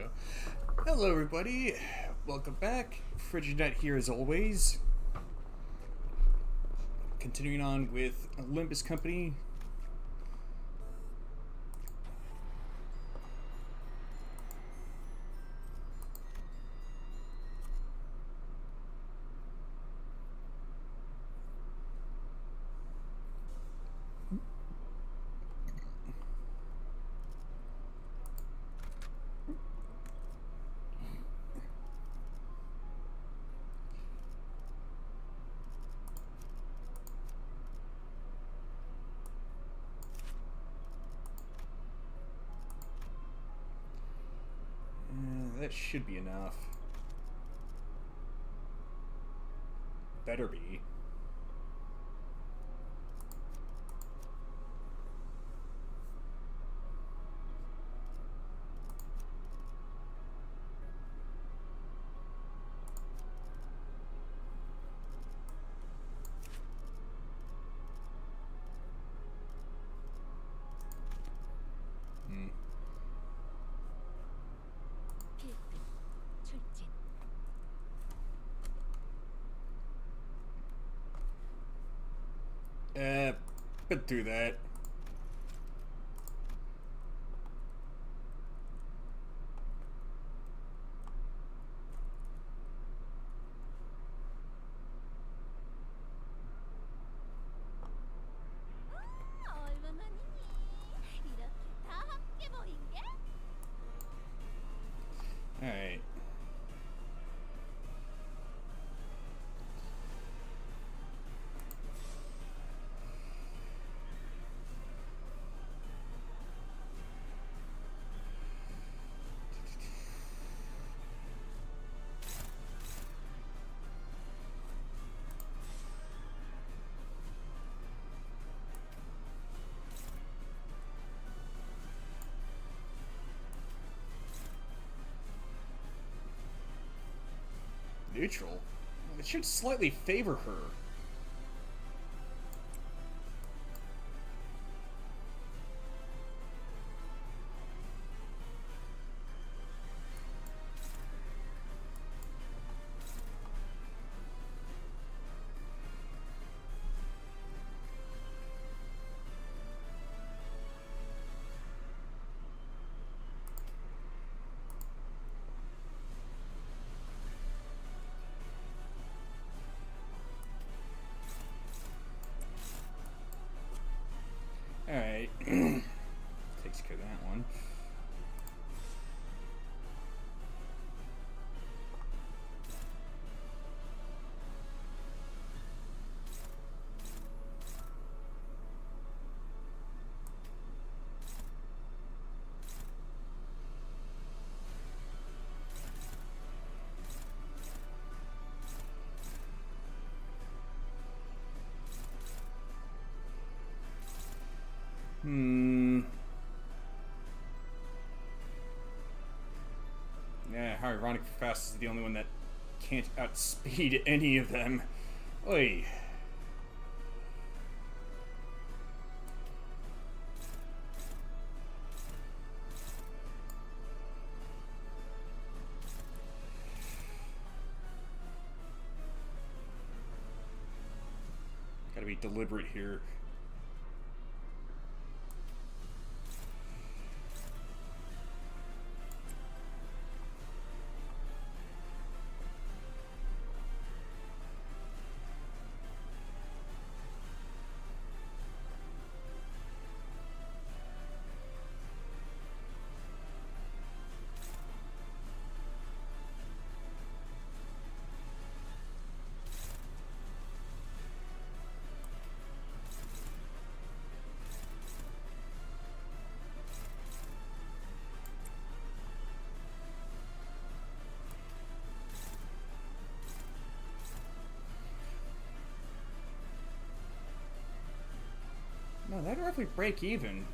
go. Hello, everybody. Welcome back. Frigid here as always. Continuing on with Limbus Company. That should be enough. Better be. But do that. Alright. Neutral? It should slightly favor her. Alright. Takes care of that one. Yeah, how ironic Fast is the only one that can't outspeed any of them. Oy. Gotta be deliberate here. No, that'd roughly break even.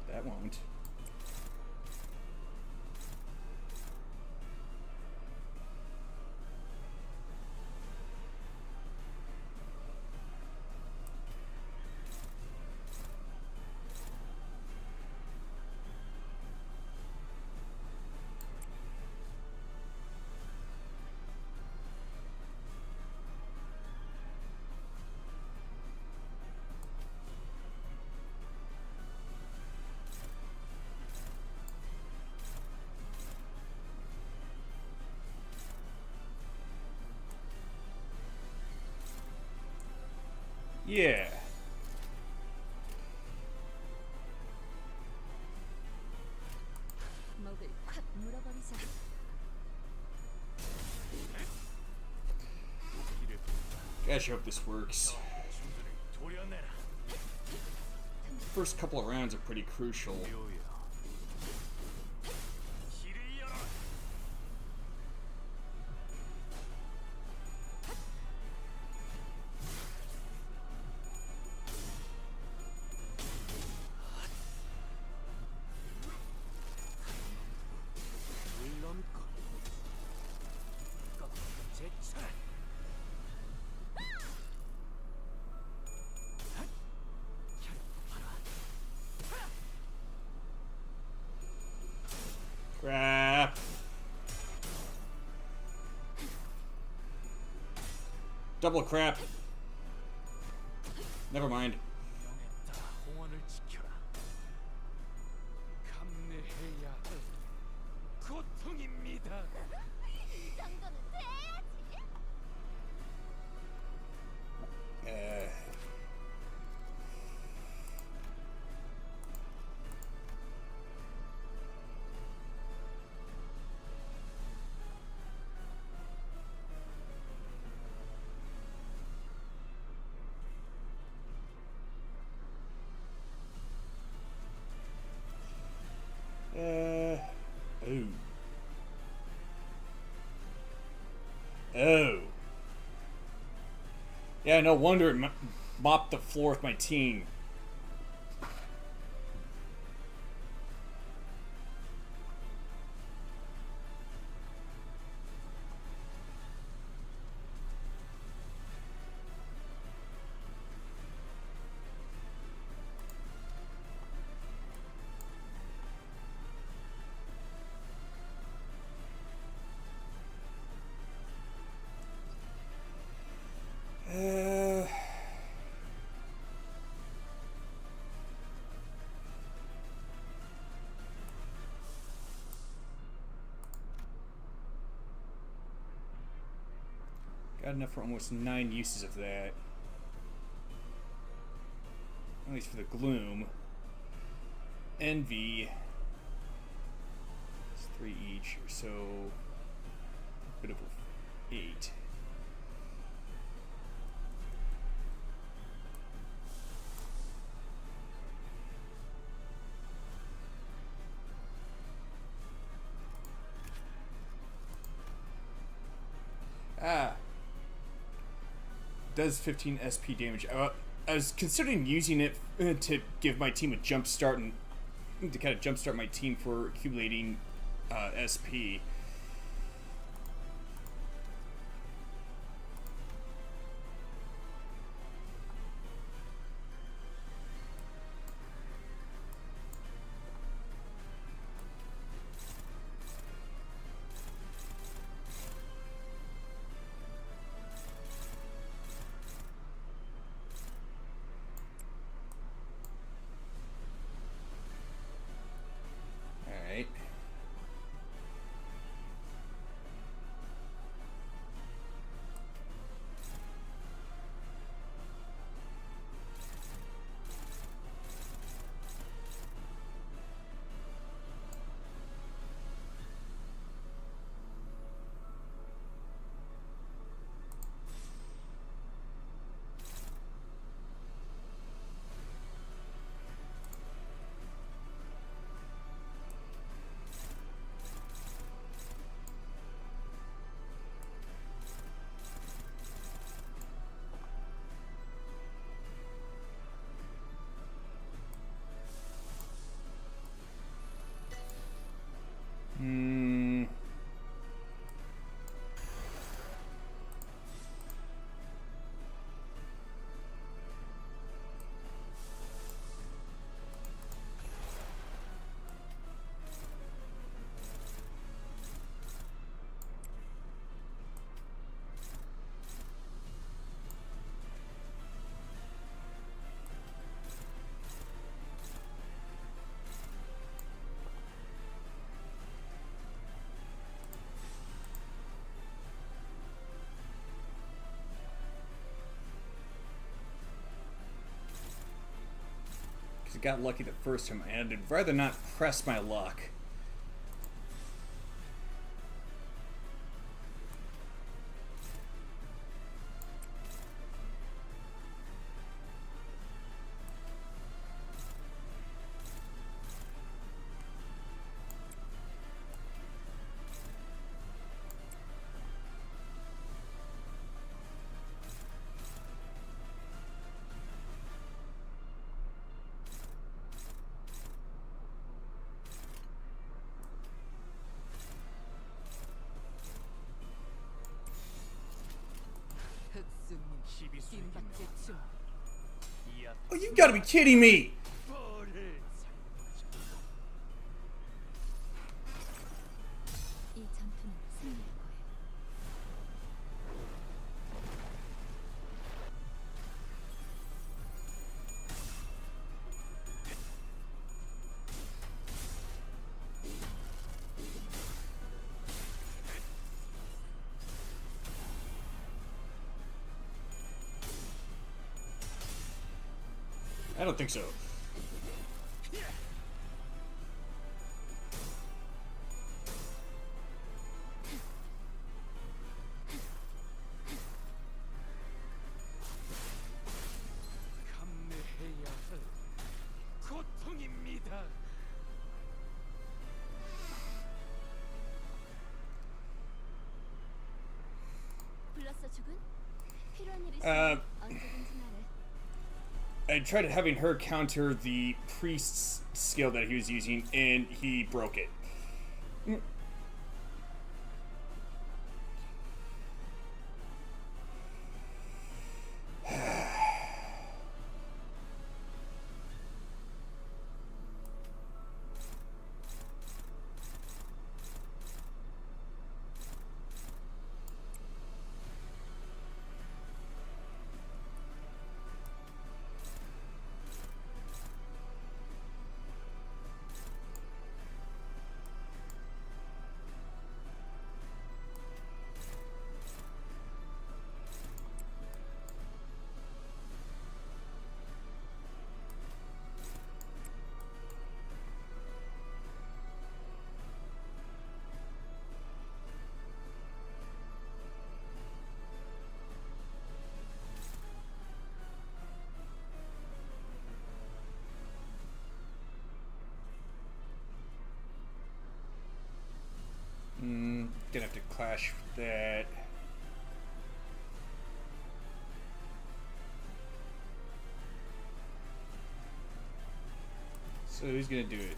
That won't. Yeah. 먹을 콱 물어버리자. Gosh, I hope this works. First couple of rounds are pretty crucial. Crap. Double crap. Never mind. Oh. Oh. Yeah, no wonder it mopped the floor with my team. Got enough for almost 9 uses of that. At least for the gloom. Envy. It's 3 each, so a bit of 8. Does 15 SP damage. I was considering using it to give my team a jump start and to kind of jumpstart my team for accumulating SP. Alright. I got lucky the first time, and I'd rather not press my luck. Oh, you gotta be kidding me! 이 전투는 승리일 거예요. I don't think so. 불렀어 죽은? 필요한 일 있으면 언제든지 말해. I tried having her counter the priest's skill that he was using, and he broke it. Gonna have to clash with that. So he's gonna do it.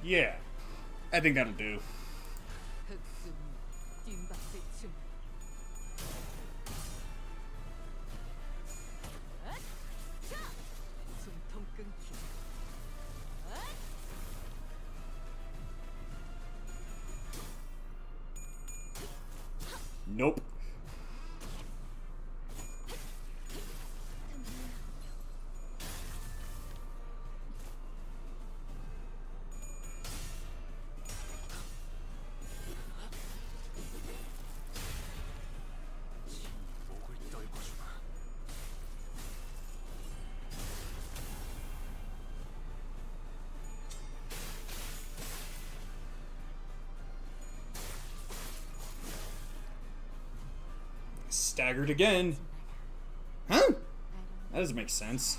Yeah, I think that'll do. Nope. Staggered again. Huh? That doesn't make sense.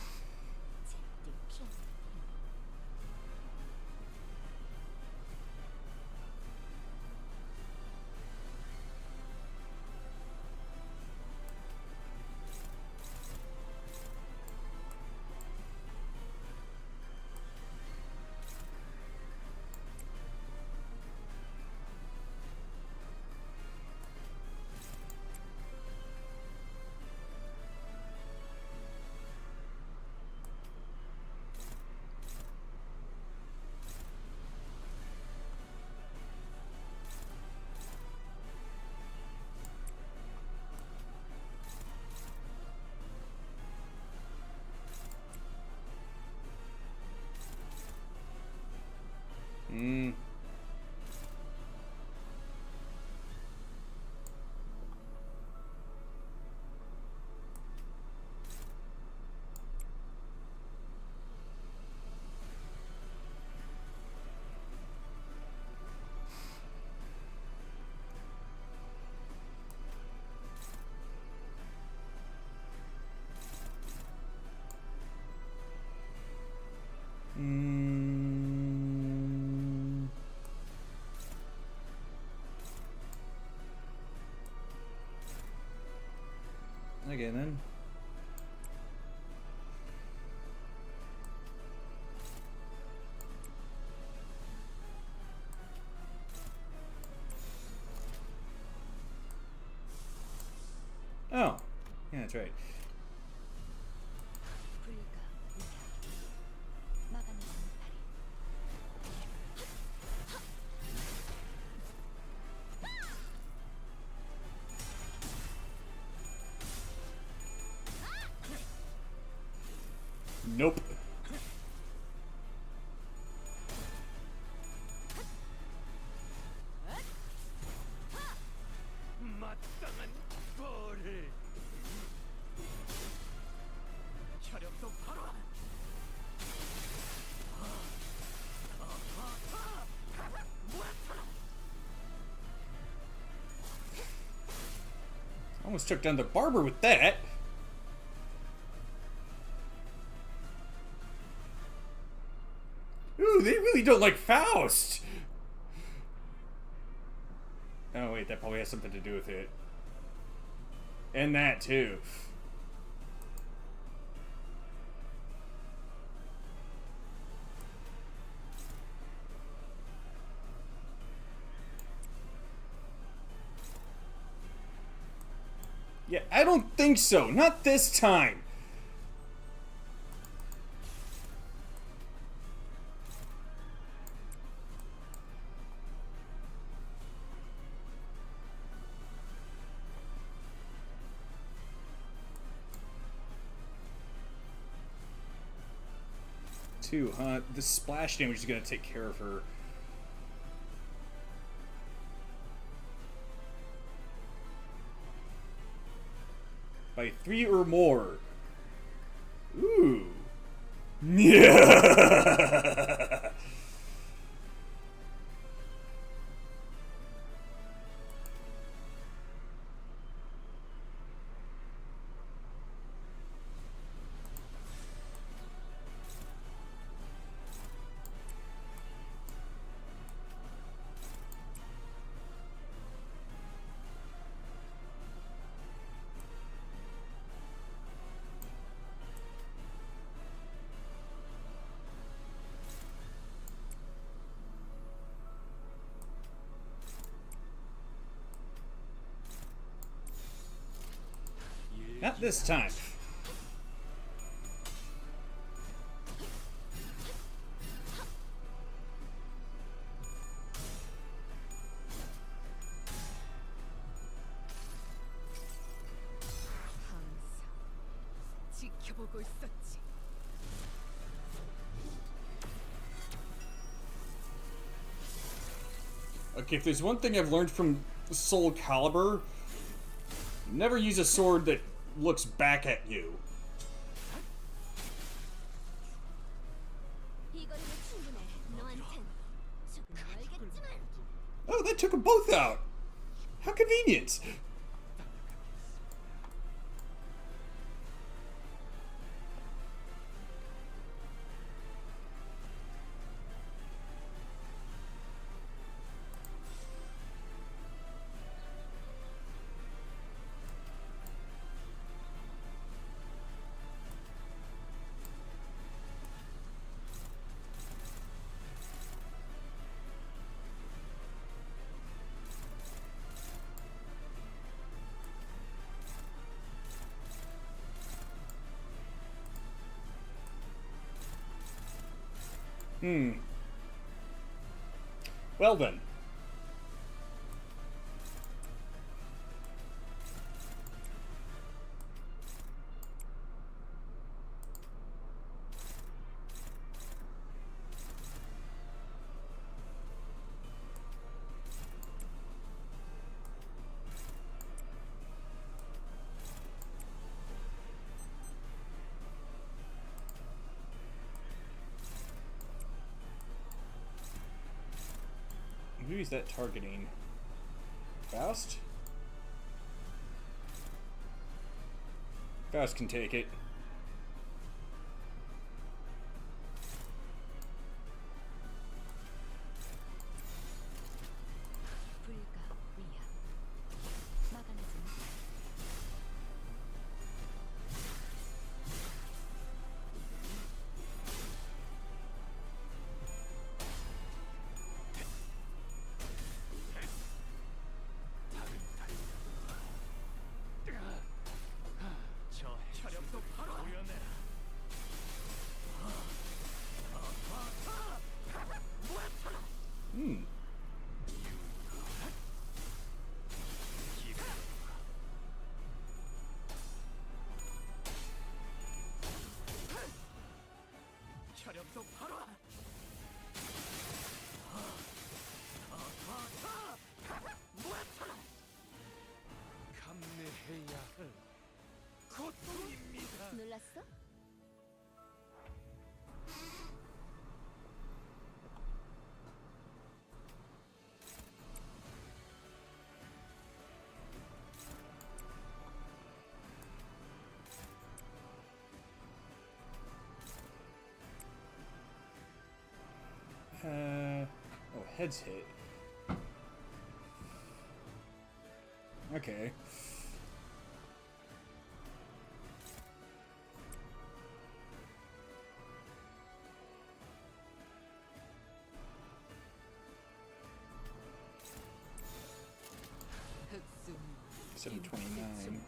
Mm. Okay then. Oh, yeah, that's right. 불가 막아내는 다리. Nope. 마땅한 벌을 혈압도 바로 Almost took down the barber with that. Ooh, they really don't like Faust. Oh wait, that probably has something to do with it. And that too. Yeah, I don't think so. Not this time. Two, huh? The splash damage is gonna take care of her. By 3 or more. Ooh. Yeah. Not this time. 항상 지켜보고 있었지. Okay, if there's one thing I've learned from Soul Calibur, never use a sword that looks back at you. 이 거리면 충분해. 너한텐 조금 멀겠지만. Oh, that took them both out. How convenient. Well then. Who is that targeting? Faust? Faust can take it. 감내해야 할 고통입니다. 놀랐어? Oh, head's hit. Okay. 흑순 729.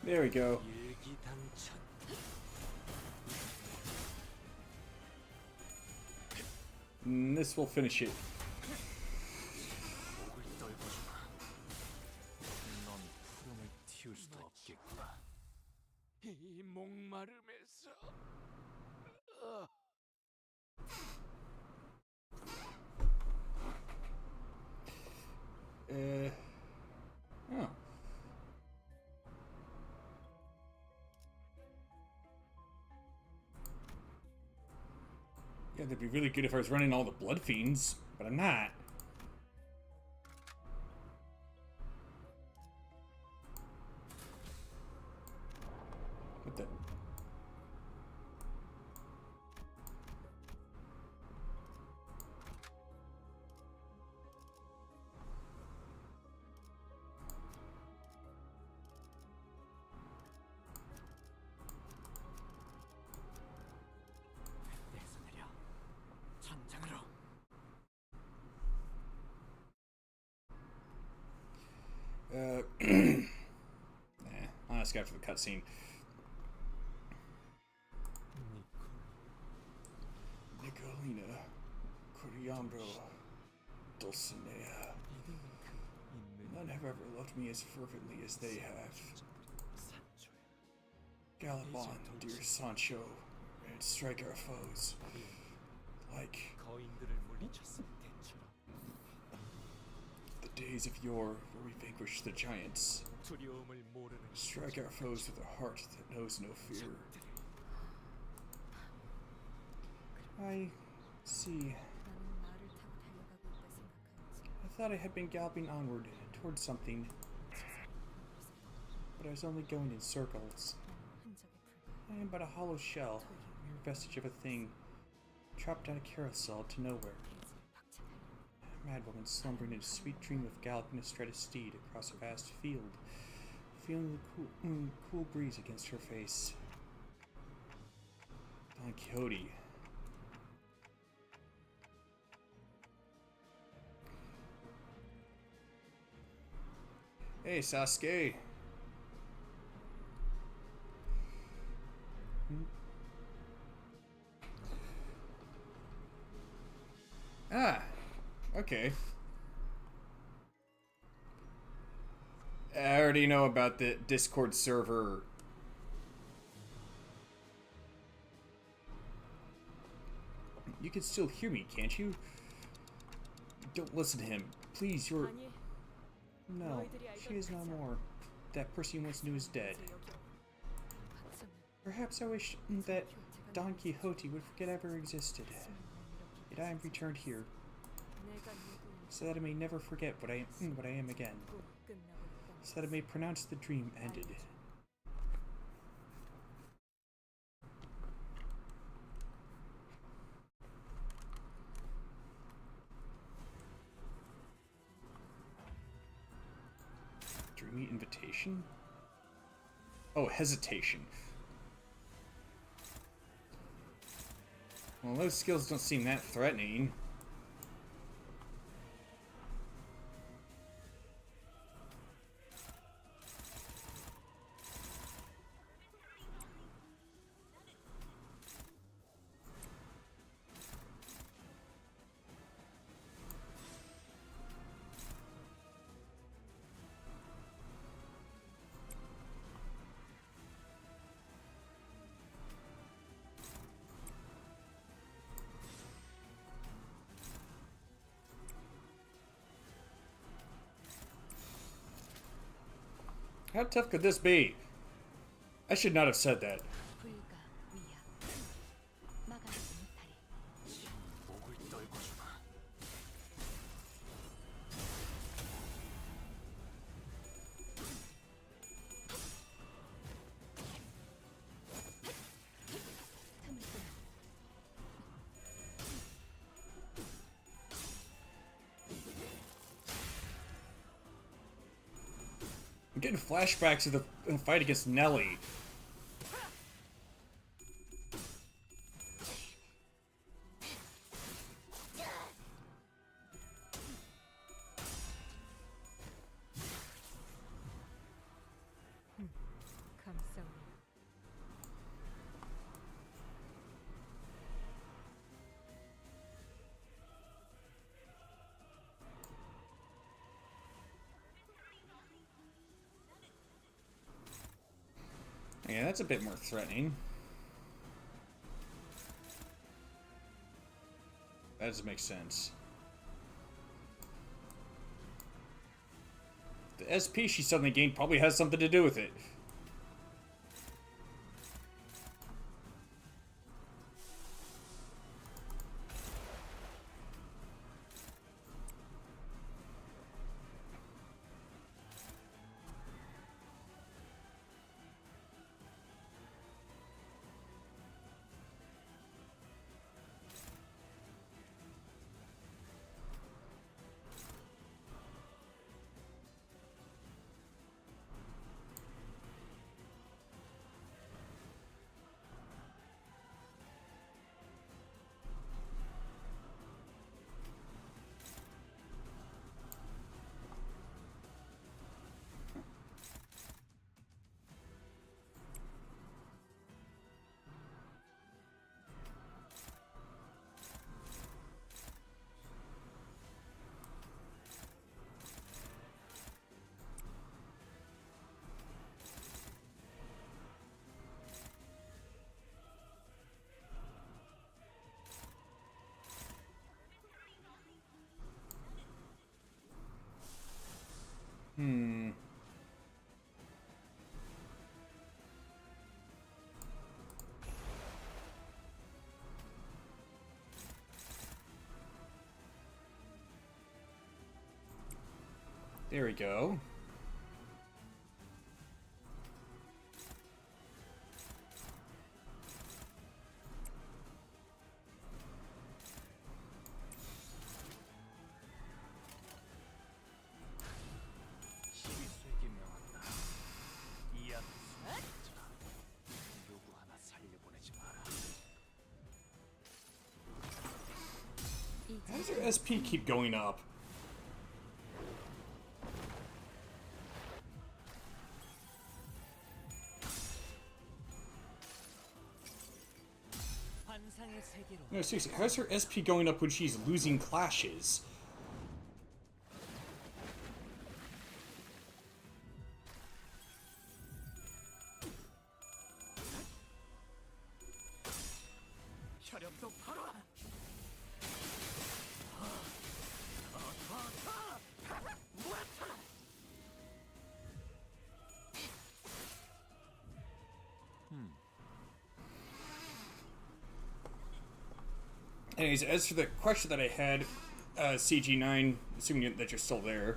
There we go. 일기당천. And this will finish it. 목을 떨궈주마. 넌 푸름을 틔울 수도 없겠구나. 이 목마름에서. Oh. Yeah, that'd be really good if I was running all the Blood Fiends, but I'm not. What the? 내서 내려. 전장으로. I'll ask after the cutscene. Nicolina, Coriambro, Dulcinea. None have ever loved me as fervently as they have. Gallop on, dear Sancho, and strike our foes. Like 거인들을 물리쳤을 때처럼 the days of yore where we vanquished the giants. 두려움을 모르는 Strike our foes with a heart that knows no fear. I see. 나는 말을 타고 달려가고 있다 생각하였지. I thought I had been galloping onward towards something, but I was only going in circles. 흔적에 불과. I am but a hollow shell, a mere vestige of a thing, trapped on a carousel to nowhere. A madwoman slumbering in a sweet dream of galloping astride a steed across a vast field, feeling the cool breeze against her face. Don Quixote. Hey, Sasuke. Ah, okay. I already know about the Discord server. You can still hear me, can't you? Don't listen to him. Please, you're... 아니, No, she is no more. That person you once knew is dead. Perhaps I wish that Don Quixote would forget I ever existed. Yet I am returned here, so that I may never forget what I am again. So that I may pronounce the dream ended. Dreamy invitation? Oh, hesitation. Well, those skills don't seem that threatening. How tough could this be? I should not have said that. 목을 떨궈주마. I'm getting flashbacks of the fight against Nelly. Yeah, that's a bit more threatening. That doesn't make sense. The SP she suddenly gained probably has something to do with it. There we go. 시위수에게 명한다. 이 앞에 숨어있자. 누구 하나 살려보내지 마라. How does your SP keep going up? 환상의 세계로 No, seriously, how's her SP going up when she's losing clashes? 혈염도 바로 Anyways, as for the question that I had, CG9, assuming that you're still there,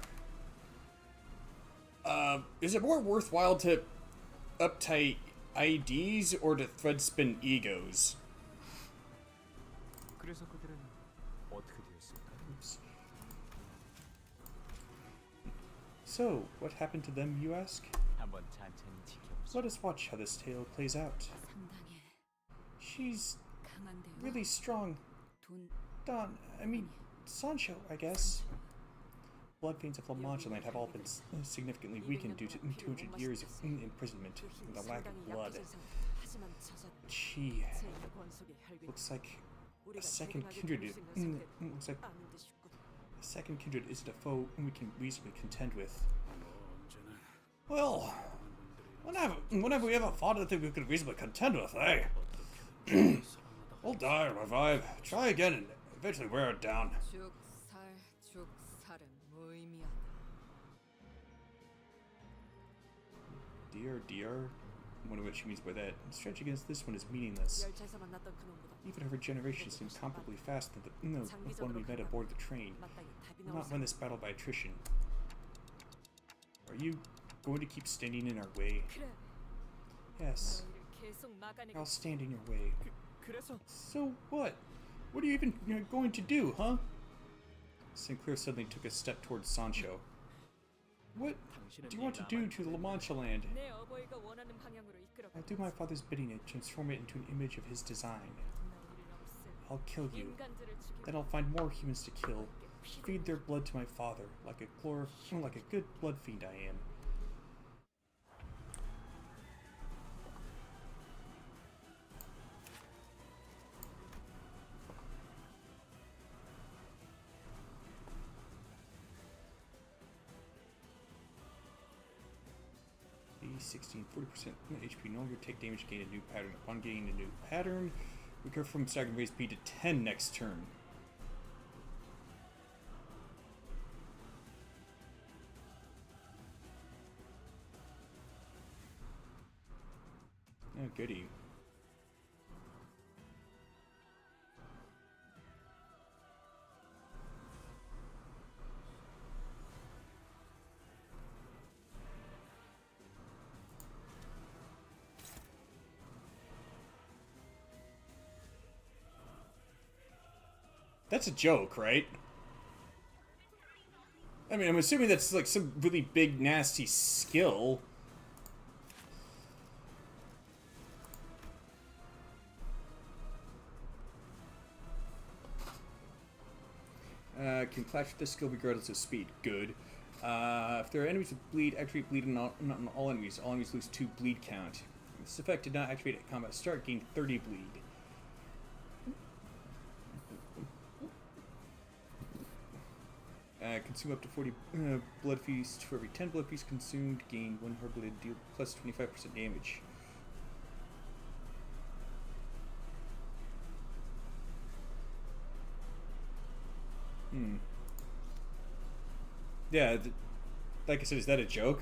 is it more worthwhile to uptight IDs or to thread spin egos? 그래서 그들은 어떻게 되었을까? Oops. So, what happened to them, you ask? 한번 천천히 지켜보자. Let us watch how this tale plays out. 상당해. She's 강한데요. really strong. 돈 I mean, Sancho, I guess. Blood veins of La Mancha Land have all been significantly weakened due to 200 years of imprisonment and the lack of blood. She looks like a second kindred. Looks like a second kindred isn't a foe we can reasonably contend with. Well, when have we ever fought anything we could reasonably contend with, eh? We'll die, revive, try again, and eventually wear it down. 죽살은 무의미하다. Dear, I wonder what she means by that. Stretch against this one is meaningless. 열차에서 만났던 그놈보다 Even her regeneration seems comparably faster than the one we met aboard the train. 마땅히 답이 We'll not 나오지 win this battle by attrition. Are you going to keep standing in our way? 그래. Yes, 너희를 계속 막아내고 I'll stand in your way. 그래서 So what? What are you even going to do, huh? Sinclair suddenly took a step towards Sancho. What do you want to do to La Mancha Land? 내 어버이가 원하는 방향으로 이끌어. I'll do my father's bidding and transform it into an image of his design. 너희를 없애. I'll kill you. 인간들을 죽이고 Then I'll find more humans to kill. Feed their blood to my father, like a good blood fiend I am. E16, 40% HP, no longer take damage, gain a new pattern. Upon gaining a new pattern, recover from staggering raise speed to 10 next turn. Oh, goody. That's a joke, right? I mean, I'm assuming that's like some really big, nasty skill. Can clash with this skill regardless of speed. Good. If there are enemies with bleed, activate bleed on all enemies. All enemies lose 2 bleed count. This effect did not activate at combat start, gain 30 bleed. Consume up to 40 blood feast. For every 10 blood feast consumed, gain 1 hard blade, deal plus 25% damage. Yeah, like I said, is that a joke?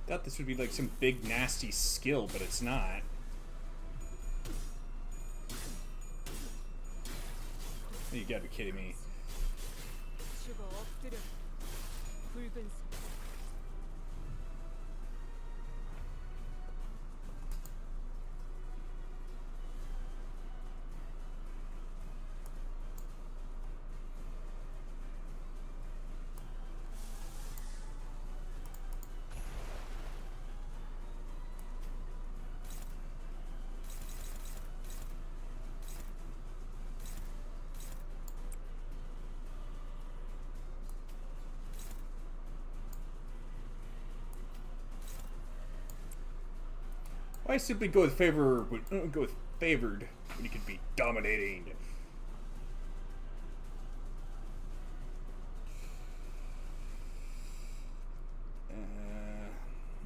Thought this would be like some big nasty skill, but it's not. You gotta be kidding me. 붉은 색. Why simply go with favor? Go with favored when you could be dominating.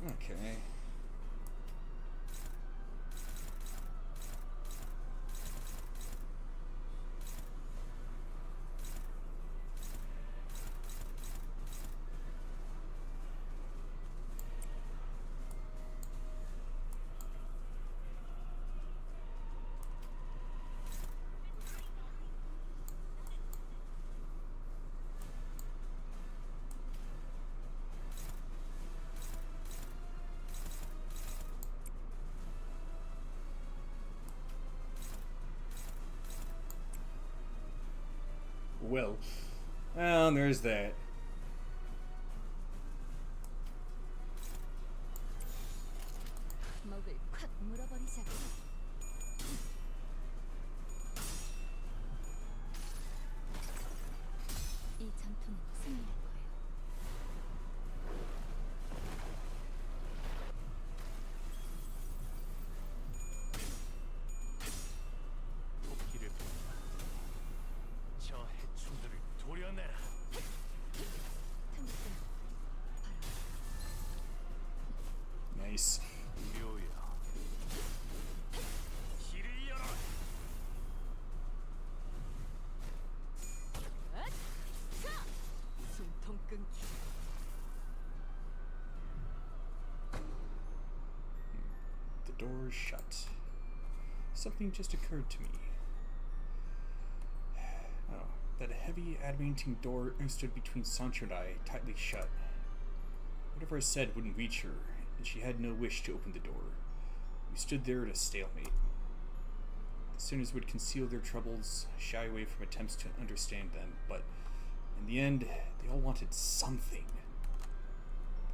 Okay. Well, there's that. 먹을 콱 물어버리자고. 이 전투는 승리할 거예요. 도끼를 뽑아. 저 해충들을 도려내라. 틈틈 Nice. 묘야. 길을 열어라. 숨통 끊기. The door is shut. Something just occurred to me. Oh, that heavy adamantine door stood between Sancho and I, tightly shut. Whatever I said wouldn't reach her, and she had no wish to open the door. We stood there at a stalemate. The sinners would conceal their troubles, shy away from attempts to understand them, but in the end, they all wanted something.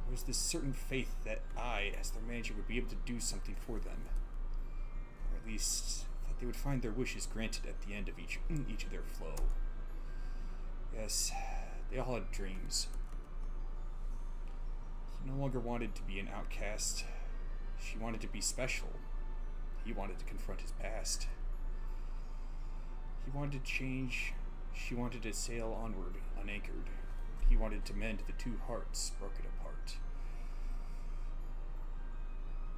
There was this certain faith that I, as their manager, would be able to do something for them. Or at least, that they would find their wishes granted at the end of each of their flow. Yes, they all had dreams. He no longer wanted to be an outcast. She wanted to be special. He wanted to confront his past. He wanted to change. She wanted to sail onward, unanchored. He wanted to mend the two hearts broken apart.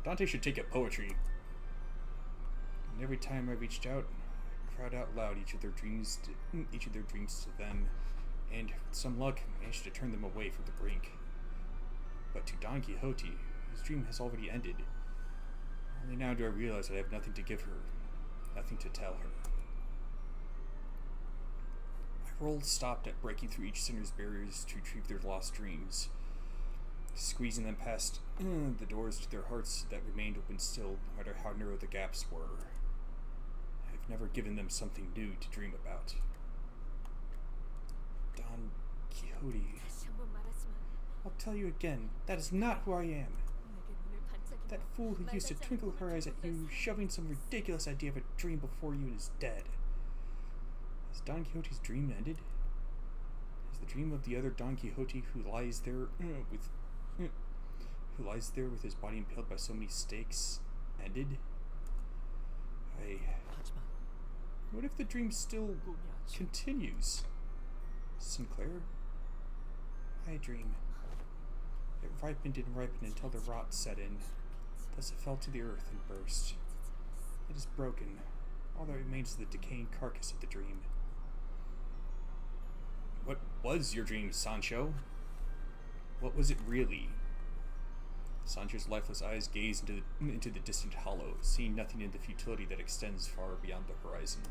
Dante should take up poetry. And every time I reached out, I cried out loud each of their dreams to them, and with some luck, managed to turn them away from the brink. But to Don Quixote, his dream has already ended. Only now do I realize that I have nothing to give her, nothing to tell her. My role stopped at breaking through each sinner's barriers to retrieve their lost dreams, squeezing them past the doors to their hearts that remained open still, no matter how narrow the gaps were. I've never given them something new to dream about. Don Quixote. 다시 한번 말하지만 I'll tell you again, that is not who I am. 내게 눈을 반짝이며 That fool who used to twinkle her eyes at you, shoving some ridiculous idea of a dream before you is dead. Has Don Quixote's dream ended? Has the dream of the other Don Quixote who lies there with his body impaled by so many stakes ended? 하지만 What if the dream still 꿈이 아직 continues? Sinclair? I dream. It ripened and ripened until the rot set in. Thus it fell to the earth and burst. It is broken. All that remains is the decaying carcass of the dream. What was your dream, Sancho? What was it really? Sancho's lifeless eyes gazed into the distant hollow, seeing nothing in the futility that extends far beyond the horizon.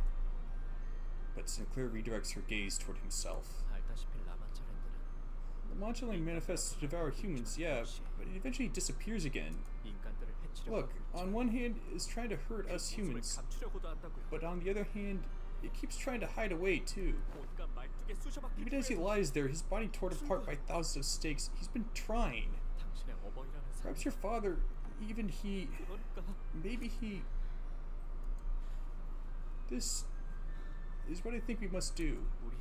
But Sinclair redirects her gaze toward himself. 알다시피 라만차랜드는 The monster only manifests to devour humans, yeah, but it eventually disappears again. 인간들을 해치려고 Look, 하고 있죠. on one hand, it's trying to hurt us 모습을 humans, 감추려고도 한다고요. but on the other hand, it keeps trying to hide away too. 온갖 말뚝에 쑤셔박힌 Even as he 후에도 lies there, his body torn apart by thousands of stakes, he's been trying. 당신의 어머니라는 사람. Perhaps your father, even he, 그러니까 maybe he... This is what I think we must do. 우리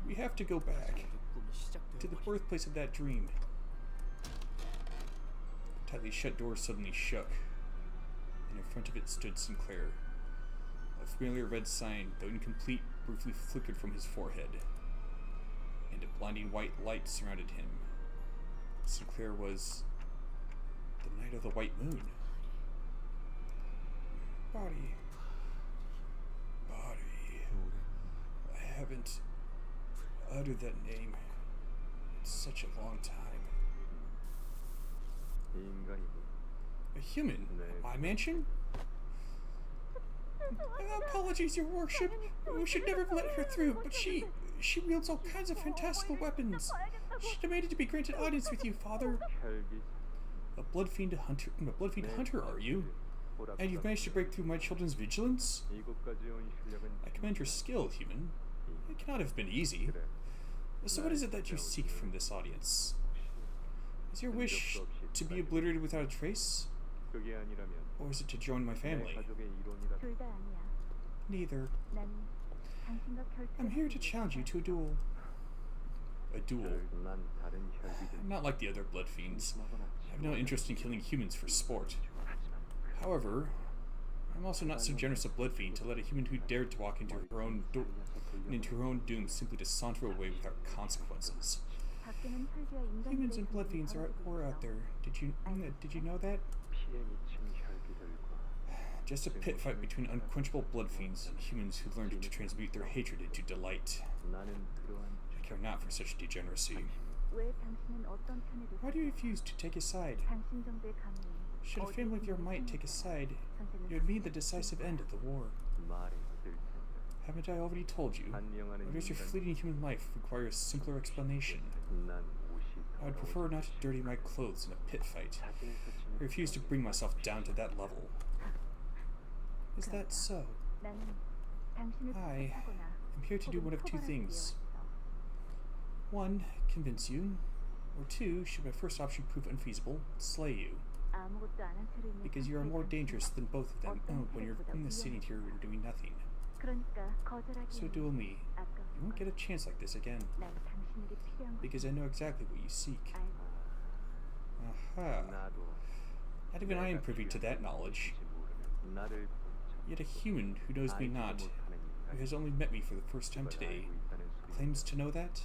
We have to go back 모든 꿈이 to the 시작되어 birthplace of that dream. The tightly shut door suddenly shook, and in front of it stood Sinclair. A familiar red sign, though incomplete, briefly flickered from his forehead, and a blinding white light surrounded him. Sinclair was the Knight of the White Moon. Body. I haven't uttered that name in such a long time. A human? My mansion? Apologies, your worship. We should never have let her through, but she wields all kinds of fantastical weapons. She demanded to be granted audience with you, Father. A blood fiend hunter, are you? And you've managed to break through my children's vigilance? I commend your skill, human. It cannot have been easy. So what is it that you seek from this audience? Is your wish to be obliterated without a trace? Or is it to join my family? 둘 다 아니야. Neither. 난 당신과 I'm here to 결투를 challenge you to a duel. A duel? I'm not like the other blood fiends. I have no interest in killing humans for sport. However, I'm also not so generous a blood fiend to let a human who dared to walk into her own doom simply to saunter away without consequences. 밖에는 혈기와 Humans 인간들의 and blood fiends are at war out there. Did you know that? Just a pit fight between unquenchable blood fiends and humans who learned to transmute their hatred into delight. I care not for such degeneracy. 왜 당신은 어떤 편에 Why do you refuse to take a side? 당신 정도의 감히 Should a family of your might take a side, it would mean the decisive end of the war. Haven't I already told you? Or does your fleeting human life require a simpler explanation? I would prefer not to dirty my clothes in a pit fight. I refuse to bring myself down to that level. Is that so? 나는 당신을 I 부탁하거나 am here to do one of two 혹은 things. One, convince you. Or two, should my first option prove unfeasible, slay you. 아무것도 안 한 채로 있는 Because you are more dangerous than both of them when you're sitting here and doing nothing. 그러니까 거절하기 So duel me. You 아까워. won't get a chance like this again. 난 당신에게 필요한 것 Because I know exactly what you seek. 알고 Aha. Not even I am privy to that knowledge. Yet a human who knows me not, who has only met me for the first time today, claims to know that?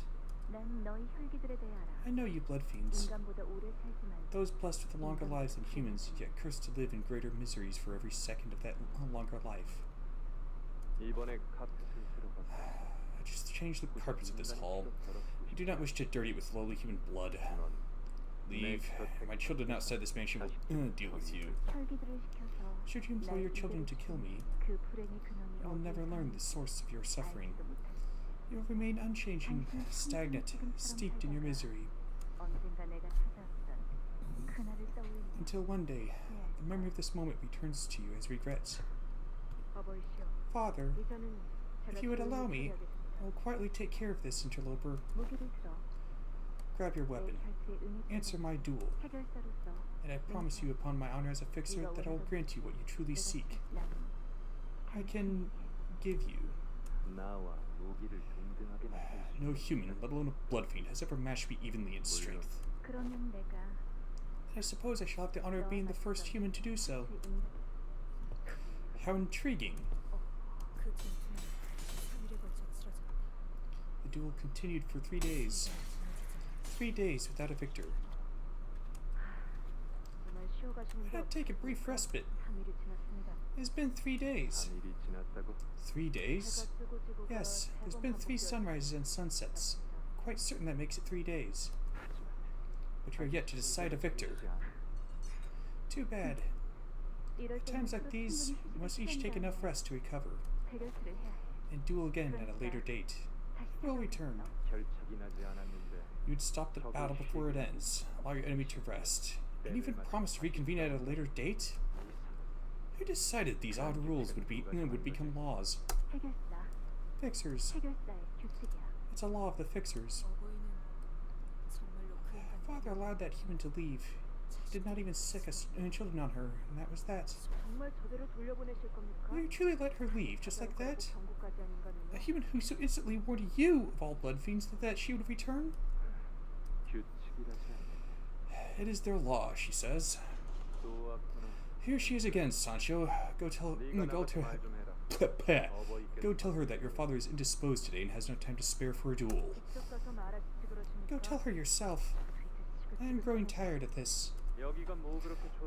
난 너희 혈기들에 대해 알아. I know you blood fiends. 인간보다 오래 살지만 Those blessed with longer lives than humans, yet cursed to live in greater miseries for every second of that longer life. I just changed the carpets of this hall. I do not wish to dirty it with lowly human blood. Leave. My children outside this mansion will deal with you. 혈기들을 시켜서 Should you employ your children to kill me, 그 불행의 근원이 you will never learn the source of your suffering. You will remain unchanging, stagnant, steeped in your misery, 언젠가 내가 찾아왔던 그날을 떠올리며 until one day, the memory of this moment returns to you as regret. 어버이시여 Father, 이제는 if 제가 you would 도움을 allow me, 드려야겠습니다. I will quietly take care of this interloper. 무기를 들어 Grab your 내 weapon. 결투에 Answer 응했다는 my duel, 해결사로서 and I promise you upon my honor as a fixer that I will grant you what you truly 내가 seek. 나는 I can give you. No human, let alone a blood fiend, has ever matched me evenly in strength. 그러면 내가 I suppose I shall have the honor of being the first human to do so. How intriguing! 그 전투는 3일에 걸쳐 치러졌다. The duel continued for 3 days. 3 days without a victor. 정말 쉬어가시는 I'd take a brief respite. 3일이 지났습니다. It's been 3 days. 3 days? Yes, there's been 3 sunrises and sunsets. Quite certain that makes it 3 days. But we are yet to decide a victor. Too bad. 이럴 At times like these, we must each take enough rest to recover, 해결사를 해야 해. and duel again at a later date. We'll return. You'd stop the battle before it ends, allow your enemy to rest, and even promise to reconvene at a later date? Who decided these odd rules would become laws? 해결사, Fixers. 해결사의 규칙이야. It's a law of the fixers. 어버이는 정말로 그 인간 Father allowed that human to leave. He did not even sick us children on her, and that was that. 정말 저대로 돌려보내실 겁니까? Will you truly let her leave, just like that? 전국까지 한 A 인간은요? human who so instantly warned you of all blood fiends that she would return? It is their law, she says. Here she is again, Sancho. Go tell her that your father is indisposed today and has no time to spare for a duel. 직접 가서 말하시지 그러십니까? Go tell her yourself. I am growing tired of this.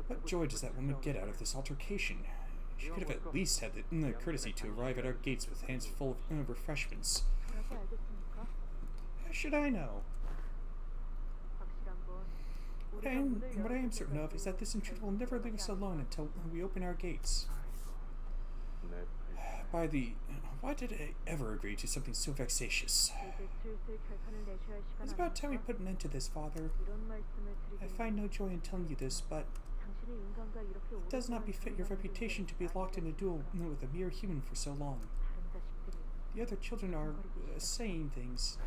What joy does that woman get out of this altercation? She could have at least had the courtesy to arrive at our gates with hands full of refreshments. 뭐라고 알겠습니까? How should I know? 확실한 건 우리가 What I am certain of is that this intruder will never leave us alone until we open our gates. Why did I ever agree to something so vexatious? 이제 슬슬 결판을 내셔야 할 시간 It's about time we 아닙니까? put an end to this, Father. 이런 말씀을 I 드리긴 find no joy in telling you this, but 당신이 인간과 이렇게 it does not befit your reputation to be locked in a duel with a mere human for so long. 다른 자식들이 The other children are saying things.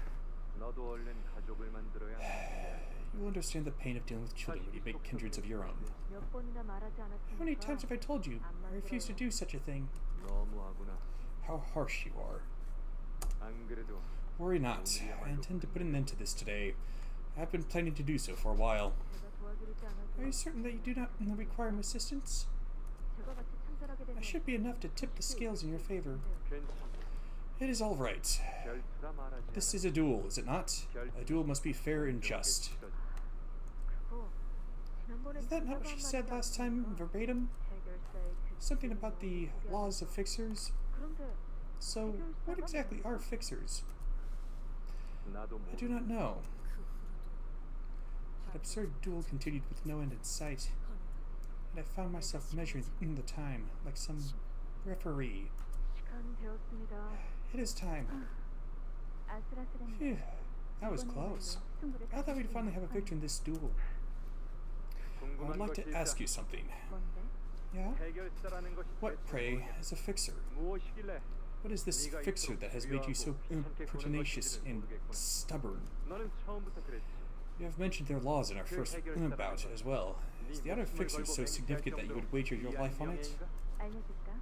You will understand the pain of dealing with children when you make kindreds of your own. 몇 번이나 말하지 How many times have I told you? I refuse to do such a thing. How harsh you are. Worry not. I intend to put an end to this today. I have been planning to do so for a while. 제가 도와드리지 Are 않아도 you certain that you do not require my assistance? 제가 같이 참전하게 되면 I should be enough to tip the scales in your favor. It is all right. This is a duel, is it not? A duel must be fair and just. 그거 지난번에 Is that not what she said last time, verbatim? 해결사의 규칙 Something about the laws of fixers? 그런데 So, what exactly are fixers? I do not know. That absurd duel continued with no end in sight, and I found myself measuring the time like some referee. 시간 되었습니다. It is time. 아슬아슬했네요. Phew, that was close. I thought we'd finally have a victor in this duel. I would like to ask you something. 뭔데? Yeah? What, pray, is a fixer? What is this fixer that has made you so pertinacious and stubborn? You have mentioned their laws in our first bout as well. Is the honor of fixers so significant that you would wager your life on it? 알려줄까?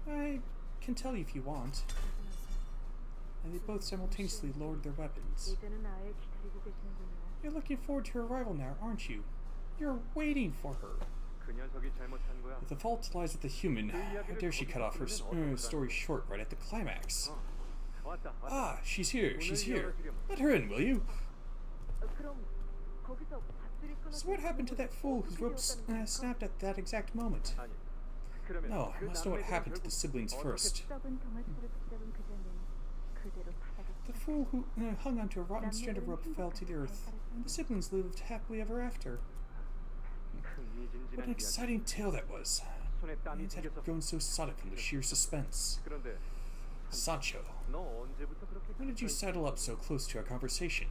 I can tell you if you want. And they both simultaneously lowered their weapons. 이제는 아예 기다리고 계시는군요. You're looking forward to her arrival now, aren't you? You're waiting for her. If the fault lies with the human, how dare she cut off her story short right at the climax? Ah, she's here, she's here. Let her in, will you? 그럼 거기서 밧줄이 끊어진 So what happened to that fool whose rope snapped at that exact moment? No, I must know what happened to the siblings first. 썩은 동아줄을 붙잡은 그자는 그대로 바닥에 The fool who hung onto a rotten strand of rope fell to the earth, and the siblings lived happily ever after. What an exciting tale that was. My hands had grown so sodden from the sheer suspense. Sancho, when did you saddle up so close to our conversation?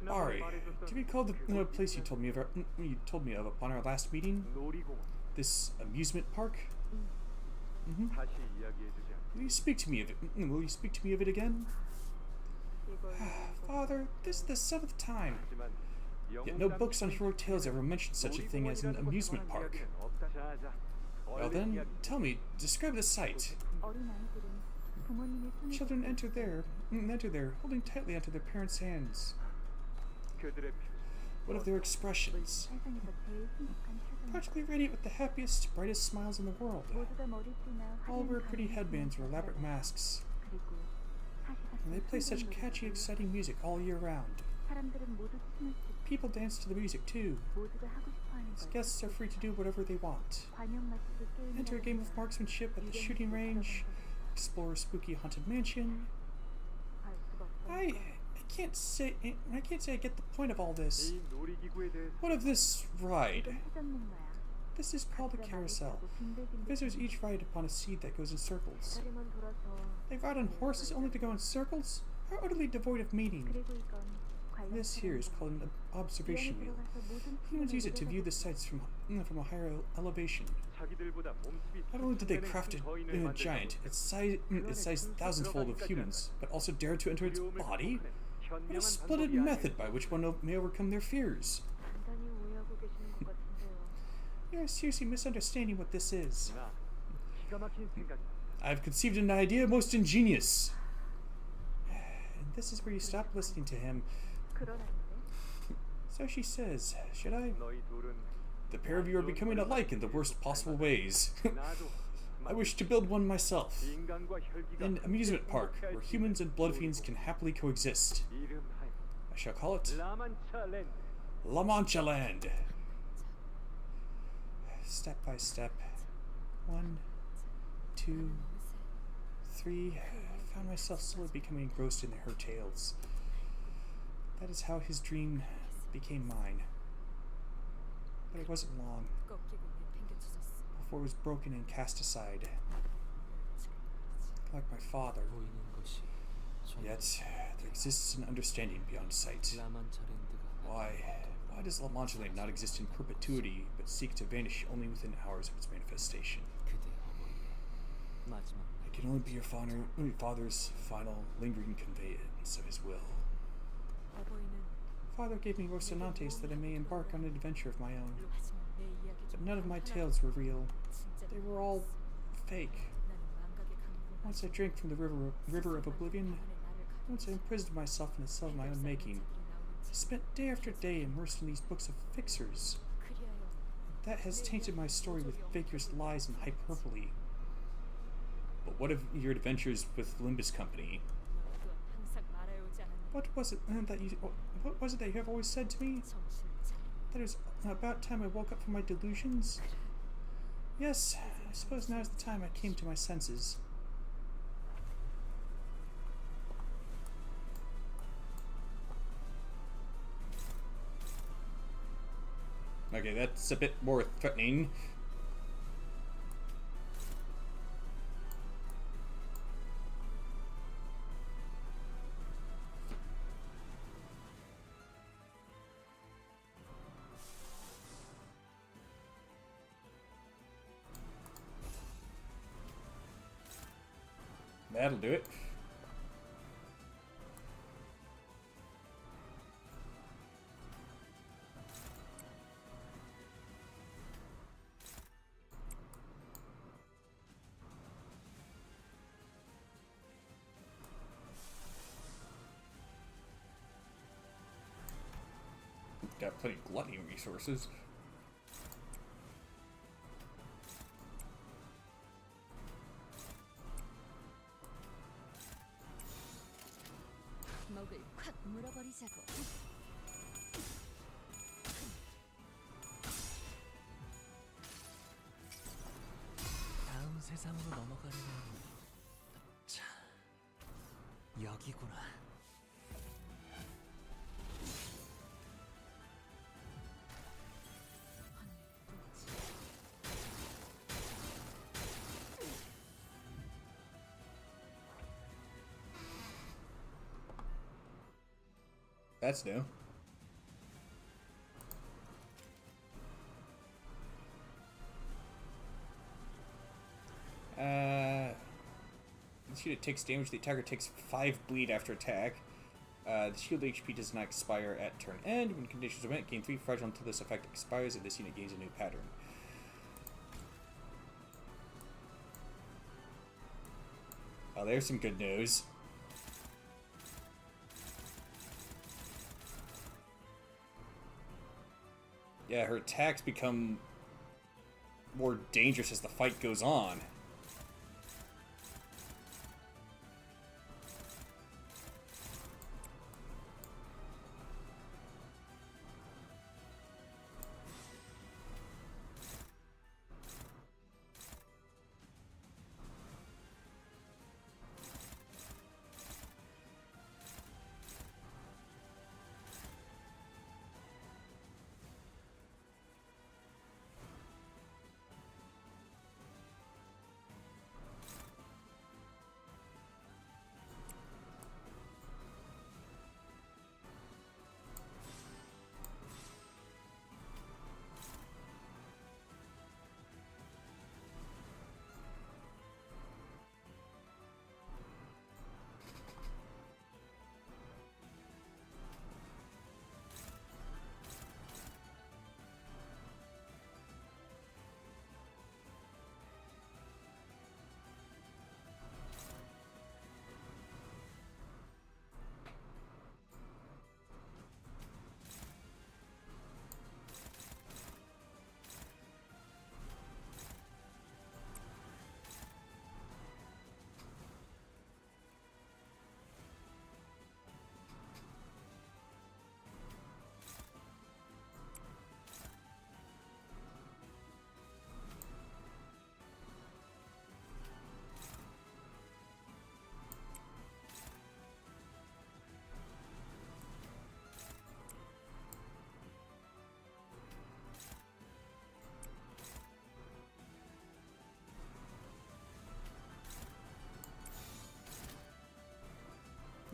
Ari, do you recall the place you told me of upon our last meeting? This amusement park? Mm-hmm. Will you speak to me of it? Will you speak to me of it again? Father, this is the 7th time. Yet no books on hero tales ever mention such a thing as an amusement park. Well then, tell me, describe the sight. 어린 아이들은 부모님의 손을 Children enter there, holding tightly onto their parents' hands. What of their expressions? 세상에서 제일 행복한 표정. Practically radiant with the happiest, brightest smiles in the world. 모두가 머리띠나 All wear 화려한 pretty 가죽 headbands or elaborate masks. 그리고 And they play such catchy, exciting music all year round. 사람들은 모두 춤을 추고 People dance to the music too. 모두가 하고 싶어하는 것. Guests are free to do whatever they want. 관용 마치고 게임을 Enter a game of marksmanship at the shooting range. Explore a spooky haunted mansion. 할 수가 없어. I can't say I get the point of all this. What of this ride? 회전목 마야. This is called a carousel. Visitors each ride upon a seat that goes in circles. 다리만 돌아서 They ride on horses only to go in circles? are utterly devoid of meaning. 그리고 이건 관람 This here is called an observation 비행에 wheel. 들어가서 모든 Humans use it to 풍경을 view the 보게 sights from a higher elevation. 자기들보다 몸집이 Not only did they craft 거인을 a 만들다 giant, 보니까 its size thousandfold of humans, but also dared to enter its body? What a 현명한 splendid 방법이 method by which one may overcome their fears. 단단히 오해하고 계시는 것 같은데요. You are seriously misunderstanding what this is. 아니구나. 기가 막힌 생각이다. I've conceived an idea most ingenious. And this is where you stop listening to him. 그러라는데 So she says, should I? 너희 둘은 The pair of you are becoming alike in the worst possible ways. 나도 I wish to build one myself. 인간과 혈기가 An amusement park where humans and blood fiends can happily coexist. 이름하여 I shall call it 라만차 랜드. La Mancha Land. Step by step. 1, 2, 3. I found myself slowly becoming engrossed in her tales. That is how his dream became mine. But it wasn't long before it was broken and cast aside. Like my father. Yet there exists an understanding beyond sight. Why does La Mancha Land not exist in perpetuity, but seek to vanish only within hours of its manifestation? It can only be your father's final lingering conveyance of his will. Father gave me Rocinantes that I may embark on an adventure of my own. But none of my tales were real. They were all fake. Once I drank from the river of oblivion. Once I imprisoned myself in a cell of my own making. I spent day after day immersed in these books of fixers. That has tainted my story with vacuous lies and hyperbole. But what of your adventures with Limbus Company? What was it that you have always said to me? That it was about time I woke up from my delusions? Yes, I suppose now is the time I came to my senses. Okay, that's a bit more threatening. That'll do it. Got plenty of gluttony resources. 먹을 콱 물어버리자고. 다음 세상으로 넘어가려면 자, 여기구나. That's new. This unit takes damage. The attacker takes 5 bleed after attack. The shield HP does not expire at turn end. When conditions are met, gain 3 fragile until this effect expires, and this unit gains a new pattern. Oh, there's some good news. Yeah, her attacks become more dangerous as the fight goes on.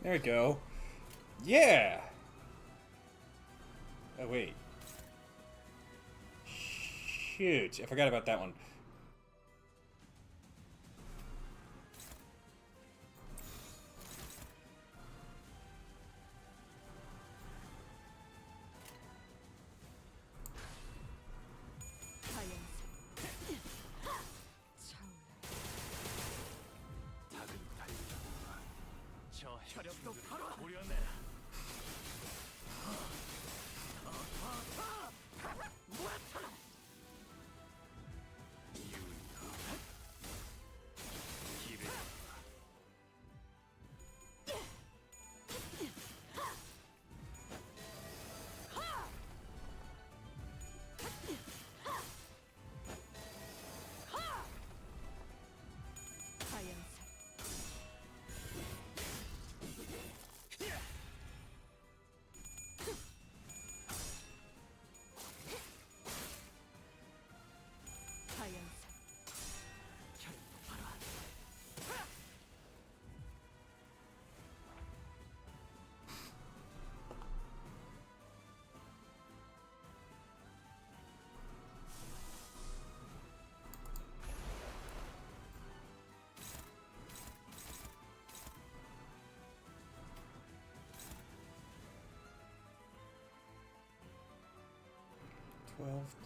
There we go. Yeah! Oh, wait. Shoot, I forgot about that one. 작은 달리자구나. 저 혈압도 고려내라.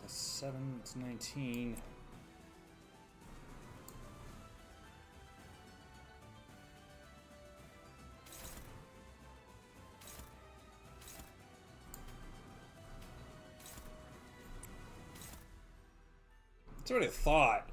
+7, it's 19. That's what I thought.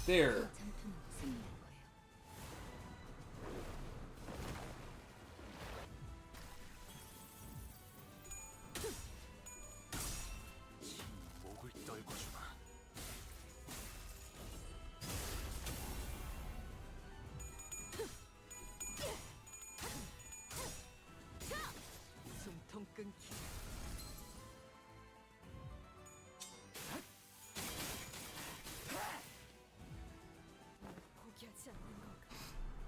There.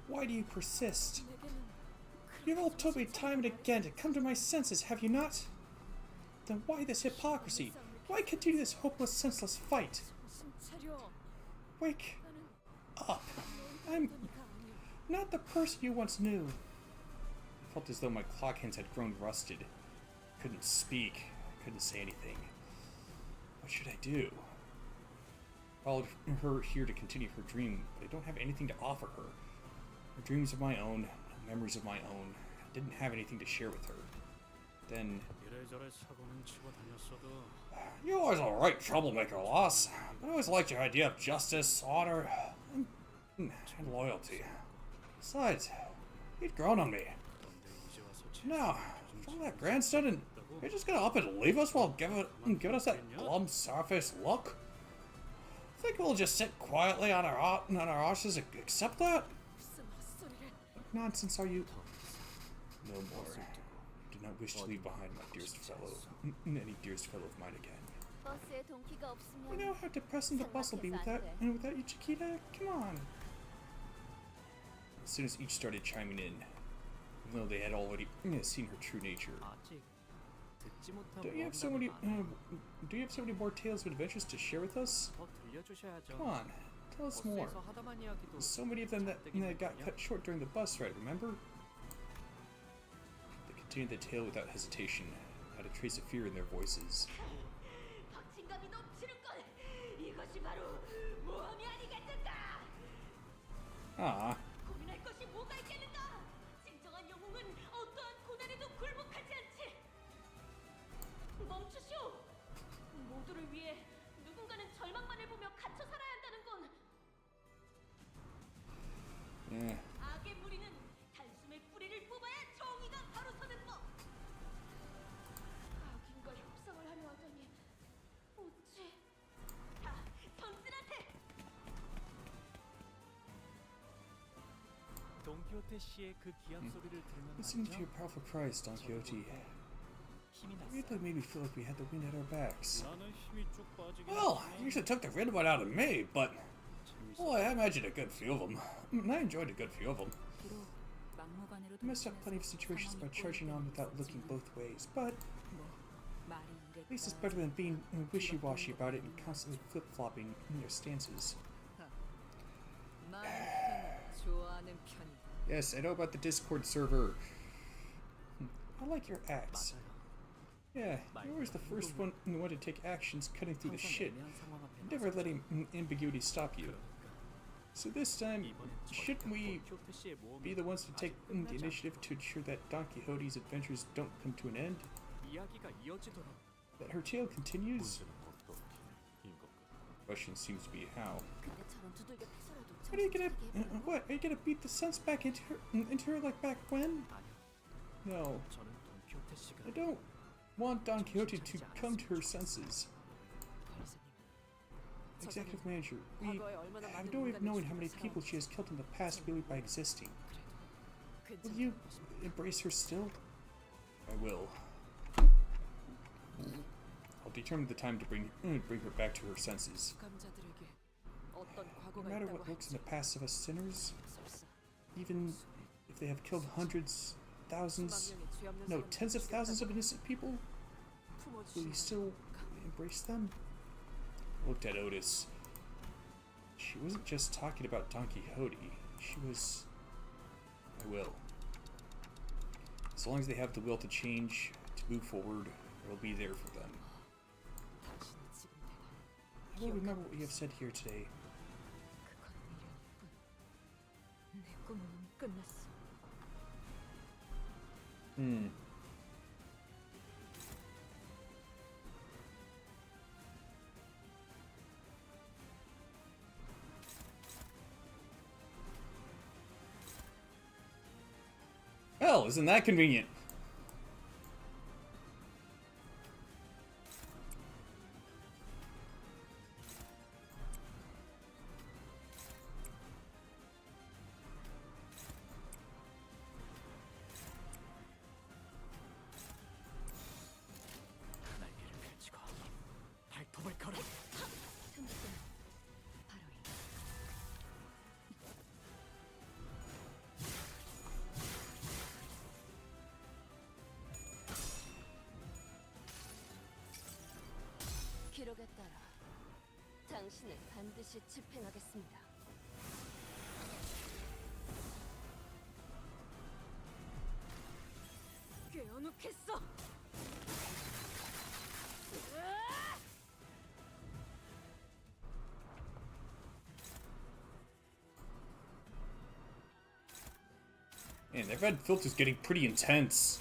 Why do you persist? You've all told me time and again to come to my senses, have you not? Then why this hypocrisy? Why continue this hopeless, senseless fight? Wake up. I'm not the person you once knew. I felt as though my clock hands had grown rusted. Couldn't speak. Couldn't say anything. What should I do? I followed her here to continue her dream, but I don't have anything to offer her. No dreams of my own, no memories of my own. I didn't have anything to share with her. Then 이래저래 사고는 치고 다녔어도 you're always a right troublemaker, Loss. But I always liked your idea of justice, honor, and loyalty. Besides, you'd grown on me. 근데 이제 와서 Now, for all that grandstanding, you're just gonna up and leave us while giving us that glum, sour-faced look? Think we'll just sit quietly on our asses and accept that? 무슨 헛소리를. What nonsense are you? No more. Do not wish to leave behind my dearest fellow, any dearest fellow of mine again. 버스에 동키가 You know 없으면 how depressing the bus will be without you, Chiquita? Come on. As soon as each started chiming in, even though they had already seen her true nature. 아직 듣지 못한 Do you have so many? Do you have so many more tales of adventures to share with us? 더 들려주셔야죠. Come on, tell us more. 버스에서 하다만 이야기도 So many of them that got cut short during the bus ride. Remember? They continued the tale without hesitation, not a trace of fear in their voices. 박진감이 넘치는 건 이것이 바로 모험이 아니겠는가? Ah, 고민할 것이 뭐가 있겠는가? 진정한 영웅은 어떠한 고난에도 굴복하지 않지. 멈추시오. 모두를 위해 누군가는 절망만을 보며 갇혀 살아야 한다는 건 yeah. 악의 무리는 단숨에 뿌리를 뽑아야 정의가 바로 서는 법. 악인과 협상을 하려 하더니 어찌 다 전진한테. 돈키호테 씨의 그 귀한 소리를 들으면 Listening to 말이죠. your powerful cries, Don Quixote, 힘이 it 났어요. really made me feel like we had the wind at our backs. 나는 힘이 쭉 빠지긴 Well, 했지만 you should took the wind right out of me, but 재밌었어요. well, I imagined a good few of them. I enjoyed a good few of them. 비록 막무가내로 I messed up plenty of situations by charging on without looking both ways, but 뭐 말이 at least it's 이랬다. better than being wishy-washy about it and constantly flip-flopping in your stances. 나는 좋아하는 편이. Yes, I know about the Discord server. I like your acts. 맞아요. Yeah, you're always the first one to take actions cutting through the 항상 shit, 애매한 상황 앞에 never 나서서 letting ambiguity stop you. So this time, 이번엔 shouldn't we 돈키호테 씨의 모험이 be the ones to take 아직 the 끝나지 initiative to ensure that Don Quixote's adventures don't come to an end? 않- 이야기가 이어지도록 That her tale continues? 문제는 어떻게 인 건가? Question seems to be how. 근데 저런 두들겨 패서라도 What are you gonna? 정신 차리게 해보려고. What? Are you gonna beat the sense back into her like back when? 아니요. No, 저는 돈키호테 씨가 I don't want Don Quixote to come to her senses. 관리사님, Executive Manager, we 과거에 얼마나 have 많은 no way of 인간이 knowing how many 죽음을 people she has killed in the past merely by existing. 그래도 Will you embrace her still? I will. I'll determine the time to bring her back to her senses. 감자들에게 어떤 No 과거가 matter 있다고 what lurks 할지 in the past of us sinners, 설사 even if they have killed hundreds, thousands, 수만 명의 죄 없는 no, 사람들을 tens of thousands of 죽였다고 innocent people, will you still embrace them? I looked at Otis. She wasn't just talking about Don Quixote. She was... I will. As long as they have the will to change, to move forward, I'll be there for them. 당신은 지금 I will remember what you have said here today. 그건 미련일뿐. 내 꿈은 끝났어. Well, isn't that convenient? 날개를 펼치고 발톱을 걸어. 바로 이 기록에 따라 당신을 반드시 집행하겠습니다. 꿰어놓겠어. Man, that red filter's getting pretty intense.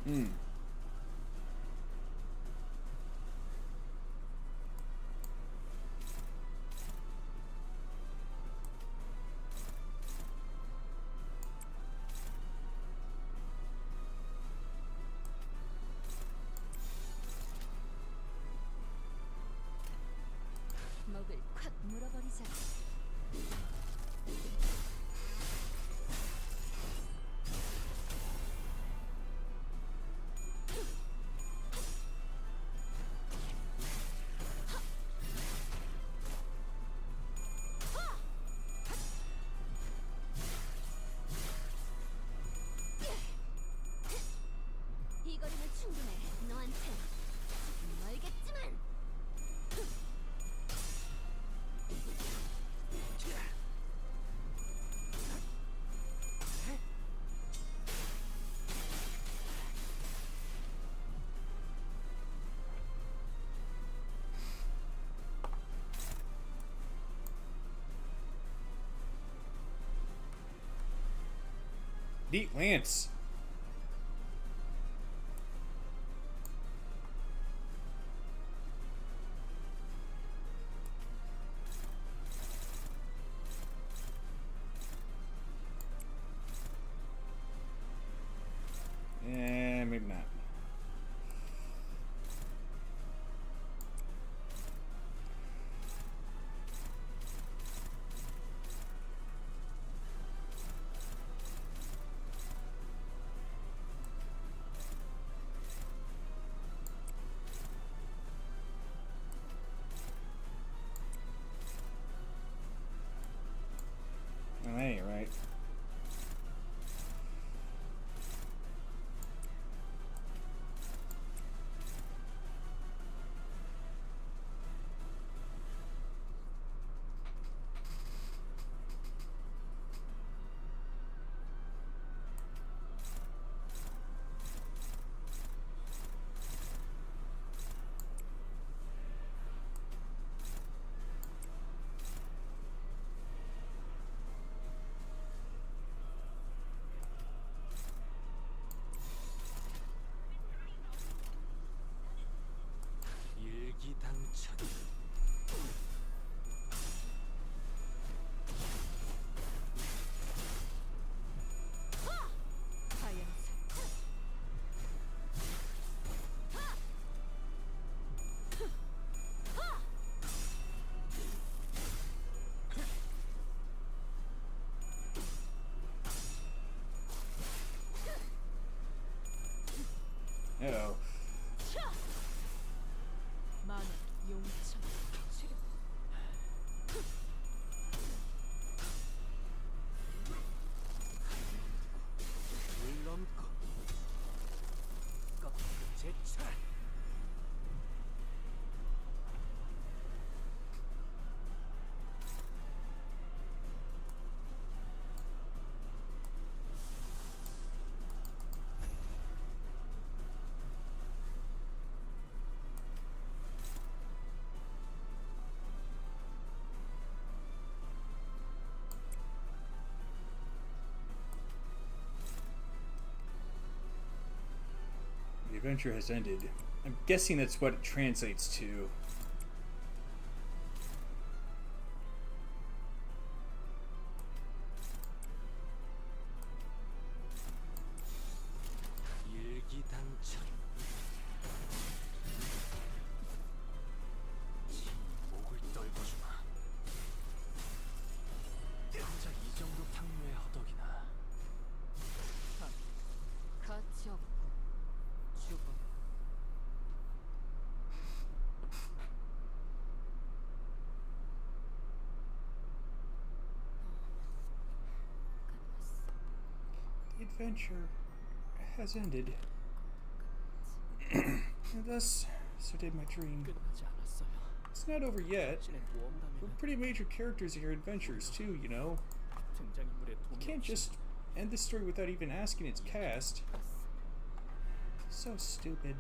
Hmm. 먹을 콱 물어버리자. 이 거리는 충분해. 너한테 멀겠지만. Neat Lance. Maybe not. Well, that ain't right. 일기당천. 하얀색. Uh-oh. 만원 용천 치료. 물넘고 꺾고 제철. The adventure has ended. I'm guessing that's what it translates to. 일기당천. 목을 떨궈주마. 혼자 이 정도 탕류에 허덕이나. 가치 없고 죽어. The adventure has ended. And thus, so did my dream. 끝나지 않았어요. It's not over yet. 신의 We're 모험담에는 pretty major characters in your adventures too, you know. 등장인물의 You 돈이 can't 없이 just end the story without even asking its cast. So stupid.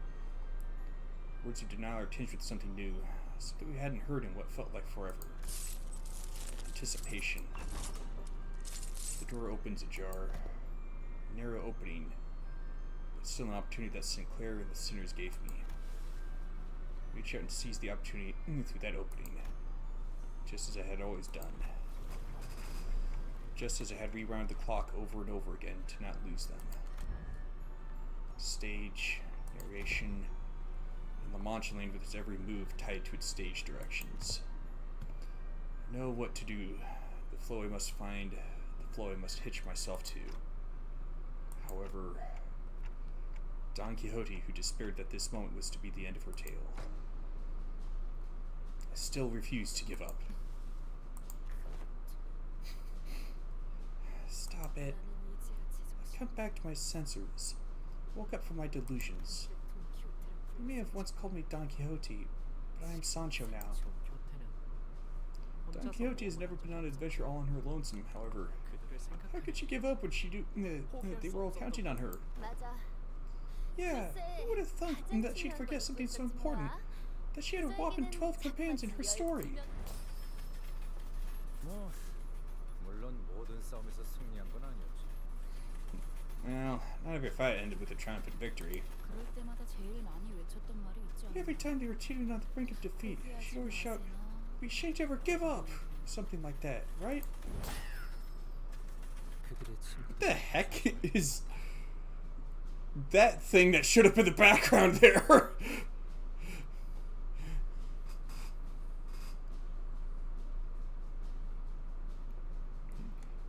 Words of denial are tinged with something new, something we hadn't heard in what felt like forever. Anticipation. The door opens ajar. A narrow opening. It's still an opportunity that Sinclair and the Sinners gave me. Reach out and seize the opportunity through that opening, just as I had always done. Just as I had rewound the clock over and over again to not lose them. Stage, narration, and the modulating with its every move tied to its stage directions. I know what to do, the flow I must find, the flow I must hitch myself to. However, Don Quixote, who despaired that this moment was to be the end of her tale, I still refused to give up. Stop it. I come back to my senses. Woke up from my delusions. You may have once called me Don Quixote, but I am Sancho now. Don Quixote has never been on an adventure all on her lonesome, however. How could she give up when they were all counting on her? 맞아. Yeah, who would have thought that she'd forget something so important? That she had a whopping 12 companions in her story. 뭐 물론 모든 싸움에서 승리한 건 아니었지. Well, not every fight ended with a triumphant victory. 그럴 때마다 제일 많이 외쳤던 말이 있지 But every time they were teetering on the brink of defeat, she'd always shout, "We shan't ever give up!" Something like that, right? 그들의 친구 What the heck is that thing that showed up in the background there?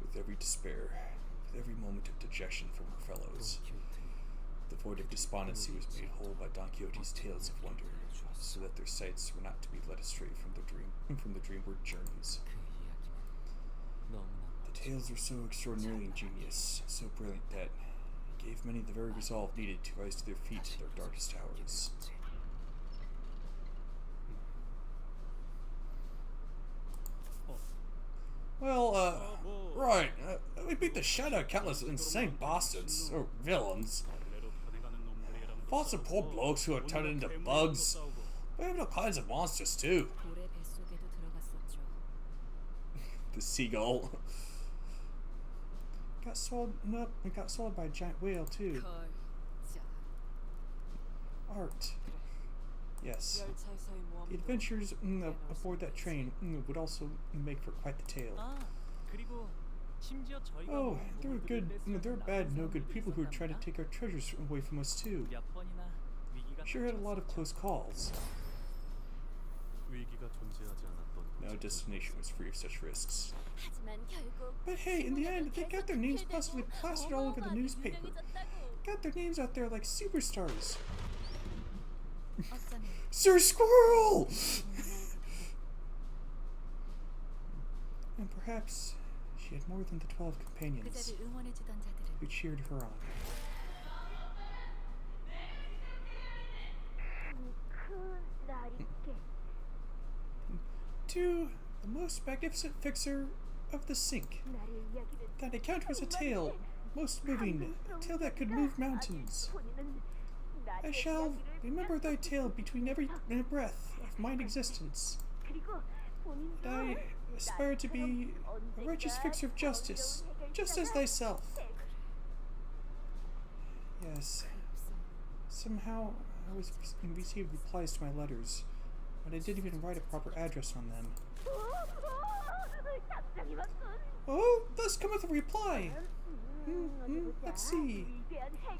With every despair, with every moment of dejection from her fellows, the void of despondency was made whole by Don Quixote's tales of wonder, so that their sights were not to be led astray from the dreamward journeys. 그 이야기는 너무나 The tales were so extraordinarily ingenious, so brilliant that it gave many the very resolve needed to rise to their feet in their darkest hours. Well, right. We beat the shit out of countless insane bastards, or villains. Fought some poor blokes who are turned into bugs. We have all kinds of monsters too. 고래 뱃속에도 들어갔었죠. The seagull. Got swallowed up and got swallowed by a giant whale too. 걸자. Art. Yes. 열차에서의 모험. The adventures aboard that train would also make for quite the tale. 아 그리고 심지어 저희가 Oh, there were good, there were bad, no good people who were trying to take our treasures away from us too. 몇 번이나 위기가 Sure had a lot of close calls. 위기가 존재하지 않았던 No destination was free of such risks. 하지만 결국 But hey, in the end, they got their names possibly plastered all over the newspaper. Got their names out there like superstars. 어쩌면 Sir Squirrel! And perhaps she had more than the 12 companions 그자를 응원해주던 자들은 who cheered her on. 큰 날이께 To the most magnificent fixer of the sink. 나의 이야기는 That account was a tale, most moving, a tale that could move mountains. 본인은 I 나의 shall 이야기를 remember thy tale between every breath of mine existence. 그리고 본인도 I aspire to be a righteous fixer of justice, just as thyself. Yes. Somehow I was received replies to my letters, but I didn't even write a proper address on them. 답장이 왔군. Oh, thus cometh a reply. Let's see.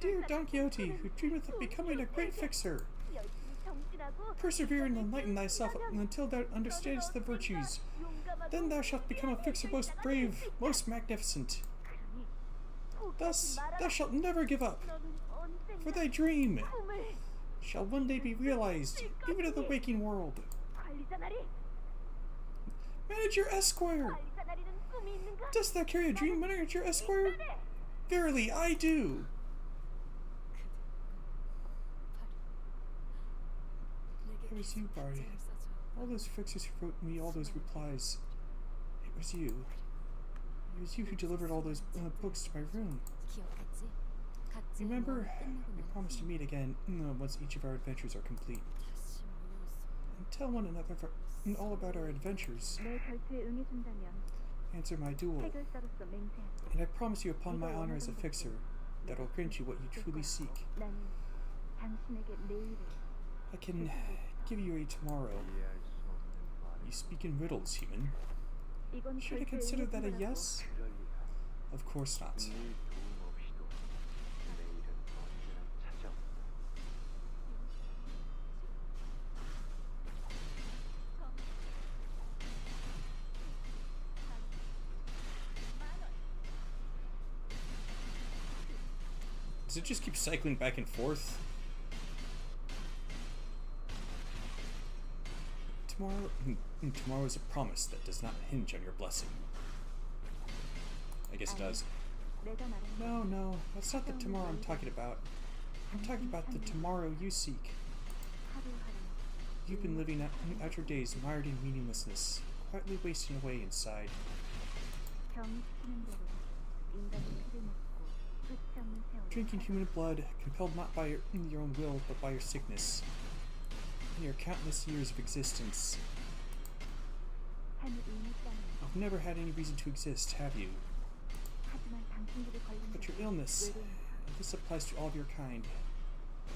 Dear Don Quixote, who dreameth of becoming a great fixer, 열심히 정진하고 persevere and enlighten thyself until thou understandest the virtues. Then thou shalt become a fixer most brave, most magnificent. Thus thou shalt never give up, for thy dream shall one day be realized, even in the waking world. 관리자 나리 Manager Esquire! 관리자 나리는 꿈이 있는가? Dost thou carry a dream, Manager Esquire? Verily, I do. It was you, Barty. All those fixers who wrote me all those replies. It was you. It was you who delivered all those books to my room. 기억했지? 같이 Remember, we 끝나고 promised to meet again once each of our adventures are complete. 다시 모여서 And tell one another all about our adventures. 내 결투에 응해준다면 Answer my duel. 해결사로서 맹세한다. And I promise you upon my honor as a fixer that'll grant you what you truly seek. 나는 당신에게 내일을 I can give you a tomorrow. 이해할 수 없는 말을 You speak in riddles, human. 이건 Should I 절대 consider that a 의미심이라고. yes? 그럴 리가. Of course not. 네 도움 없이도 내일은 언제나 찾아온다. Does it just keep cycling back and forth? Tomorrow is a promise that does not hinge on your blessing. I guess it does. 내가 말한 No, that's not the tomorrow I'm talking about. I'm talking about the tomorrow you seek. 하루하루 You've been living out your days mired in meaninglessness, quietly wasting away inside. 병이 시키는 대로 인간의 피를 먹고 끝이 없는 세월을 Drinking human blood, compelled not by your own will, but by your sickness. In your countless years of existence, 삶을 의미했다는 you've never had any reason to exist, have you? 하지만 당신들이 걸린 But your 대로 illness, 외로움, and this applies to all of your kind,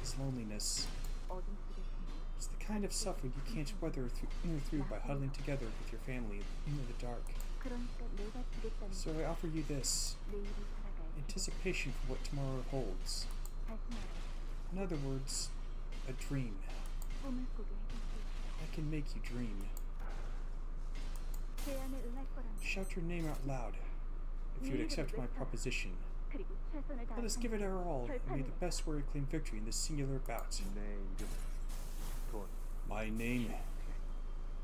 is loneliness. 어둠 속에 숨어 It's the kind of suffering you can't weather through by huddling together with your family in the dark. 그러니까 내가 주겠다는 So I offer you this, 내일을 살아가야 anticipation for what tomorrow holds. 다시 말해 In other words, a dream. 꿈을 꾸게 해줄 수 있어. I can make you dream. 제안에 응할 거라면 Shout your name out loud if you would accept my proposition. 그리고 최선을 Let us give it our all, and may the best warrior claim victory in this singular bout. 내 이름은 돈. My name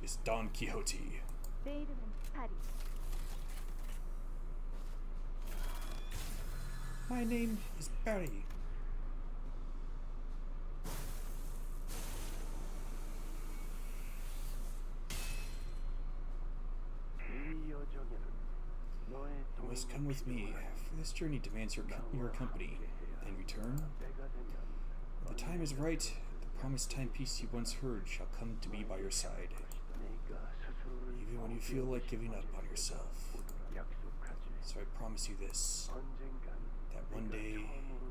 is Don Quixote. 내 이름은 파리. My name is Barry. 이 여정에는 너의 You must 도움이 come with me, 필요하다. for this journey demands your company. In return, 때가 되면 when the time is right, the promised timepiece you once heard shall come to be by your side, 네가 스스로를 even when you feel like giving up on yourself. 약속하지. So I promise you this, 언젠간 that one day you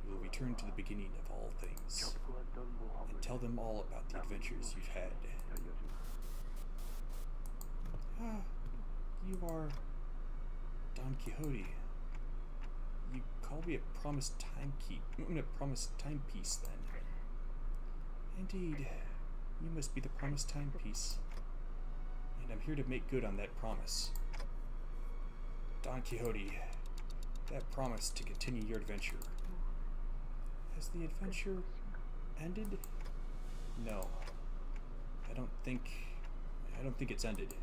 will return to the beginning of all things, 겪어왔던 모험을 and tell them all about the adventures you've had. 들려주마. Ah, you are Don Quixote. You call me a promised timepiece, then. Indeed, you must be the promised timepiece, and I'm here to make good on that promise. Don Quixote, that promise to continue your adventure. Has the adventure ended? No, I don't think it's ended.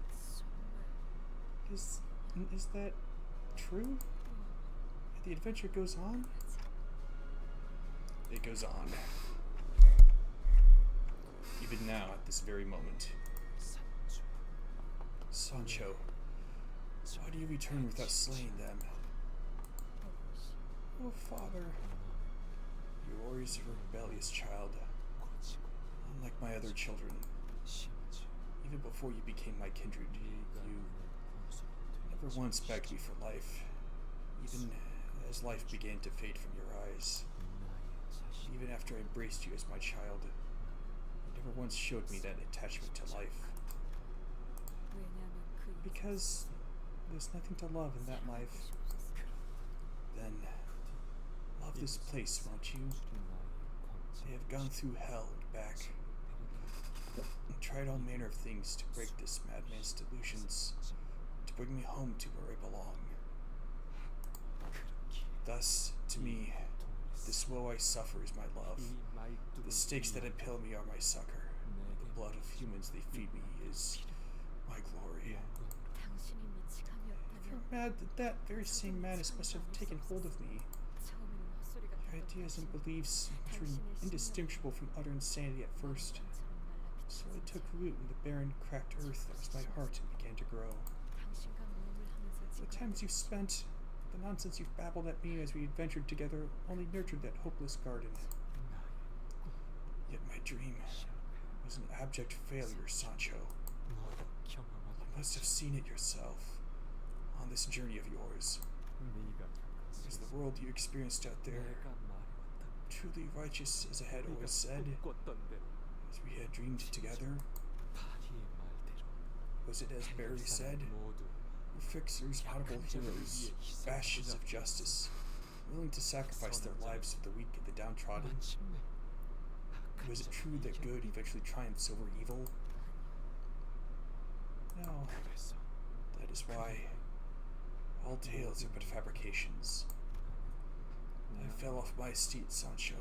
Is that true? The adventure goes on? It goes on. Even now, at this very moment. Sancho, why do you return without slaying them? Oh, father. You're always a rebellious child. Unlike my other children. Even before you became my kindred, you never once begged me for life. Even as life began to fade from your eyes. Even after I embraced you as my child, you never once showed me that attachment to life. Because there's nothing to love in that life. Then, love this place, won't you? They have gone through hell and back, and tried all manner of things to break this madman's delusions, to bring me home to where I belong. Thus, to me, this woe I suffer is my love. The stakes that impale me are my succor. The blood of humans they feed me is my glory. 당신이 If you're 미치감이었다면 mad that very same madness must have taken hold of me. 처음에는 헛소리가 Your ideas and beliefs were indistinguishable from utter insanity at first. So I took root in the barren, cracked earth that was my heart and began to grow. 당신과 모험을 하면서 The times you've spent, the nonsense you've babbled at me as we adventured together only nurtured that hopeless garden. Yet my dream was an abject failure, Sancho. You must have seen it yourself on this journey of yours. Is the world you experienced out there 내가 말해왔다. truly righteous, as I had 네가 always said, 꿈꿨던 대로 as we had dreamed together? 파리의 말대로 Was it as Barry said? 모두 Were fixers honorable heroes, bastions of justice, willing to sacrifice their lives for the weak and the downtrodden? 마침내 Was it true that good eventually triumphs over evil? No, 그래서 that is why all tales are but fabrications. I fell off my seat, Sancho.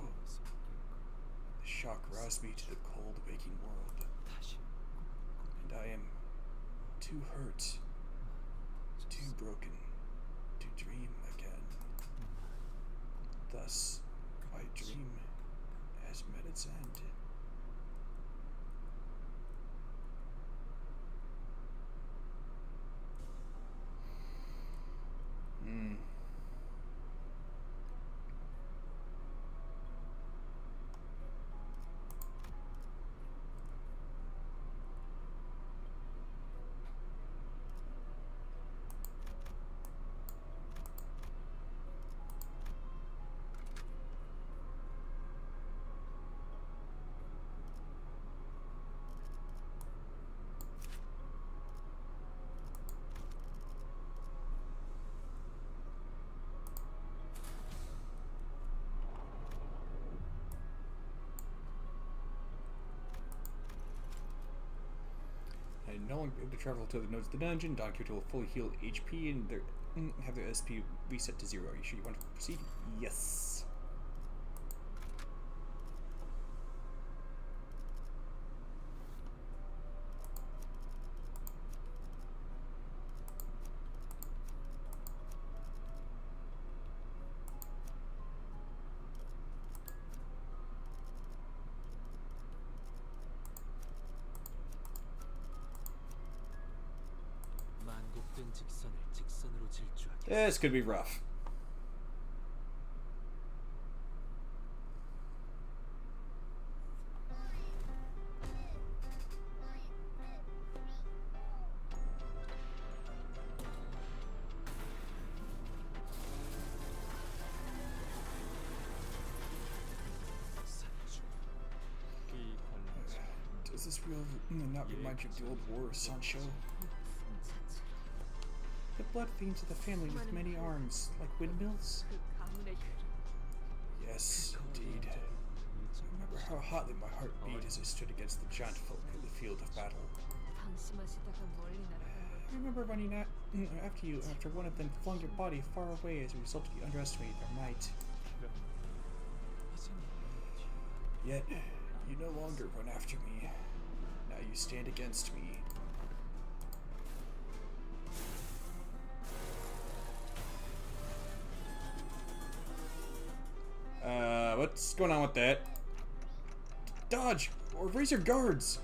The shock roused me to the cold, waking world, 다시 and I am too hurt, too broken to dream again. Thus, my dream has met its end. And no longer able to travel to the nodes of the dungeon. Don Quixote will fully heal HP and have their SP reset to 0. Are you sure you want to proceed? Yes. 만곡된 직선을 직선으로 질주하겠어. This could be rough. 이 관련 Does this real not remind you of the old war, Sancho? The blood veins of the family with many arms, like windmills? 그 가문의 Yes, indeed. I remember how hotly my heart beat as I stood against the giant folk in the field of battle. 방심하시다가 멀리 날아가고 I remember running after you after one of them flung your body far away as a result of you underestimating their might. Yet, you no longer run after me. Now you stand against me. What's going on with that? Dodge! Or raise your guards!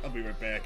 I'll be right back.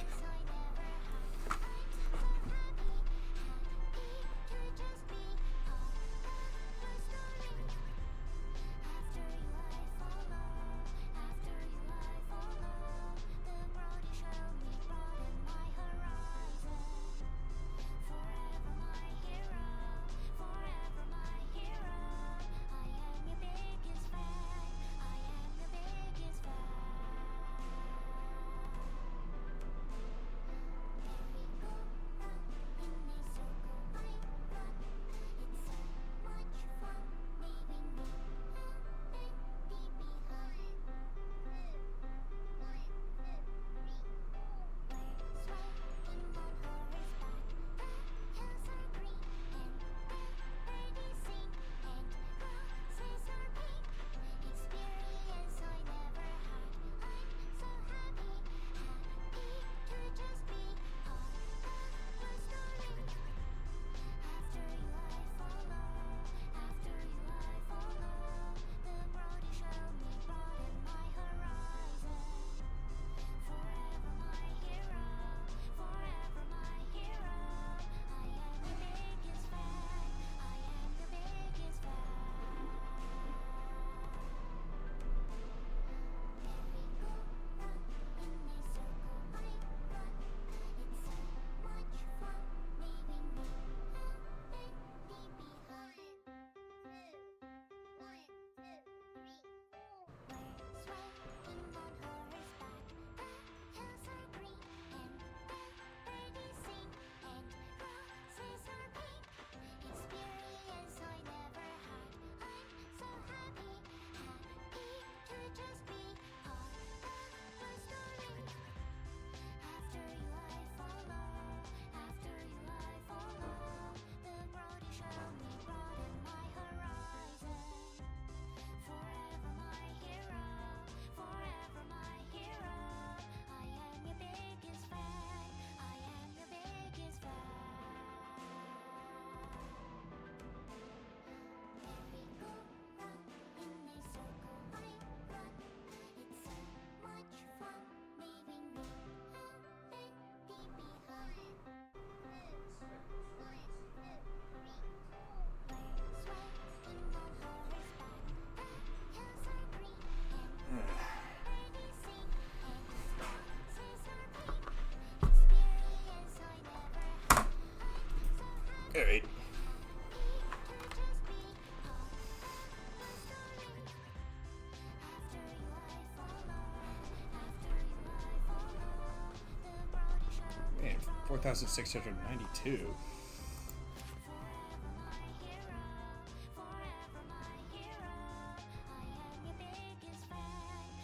4,692.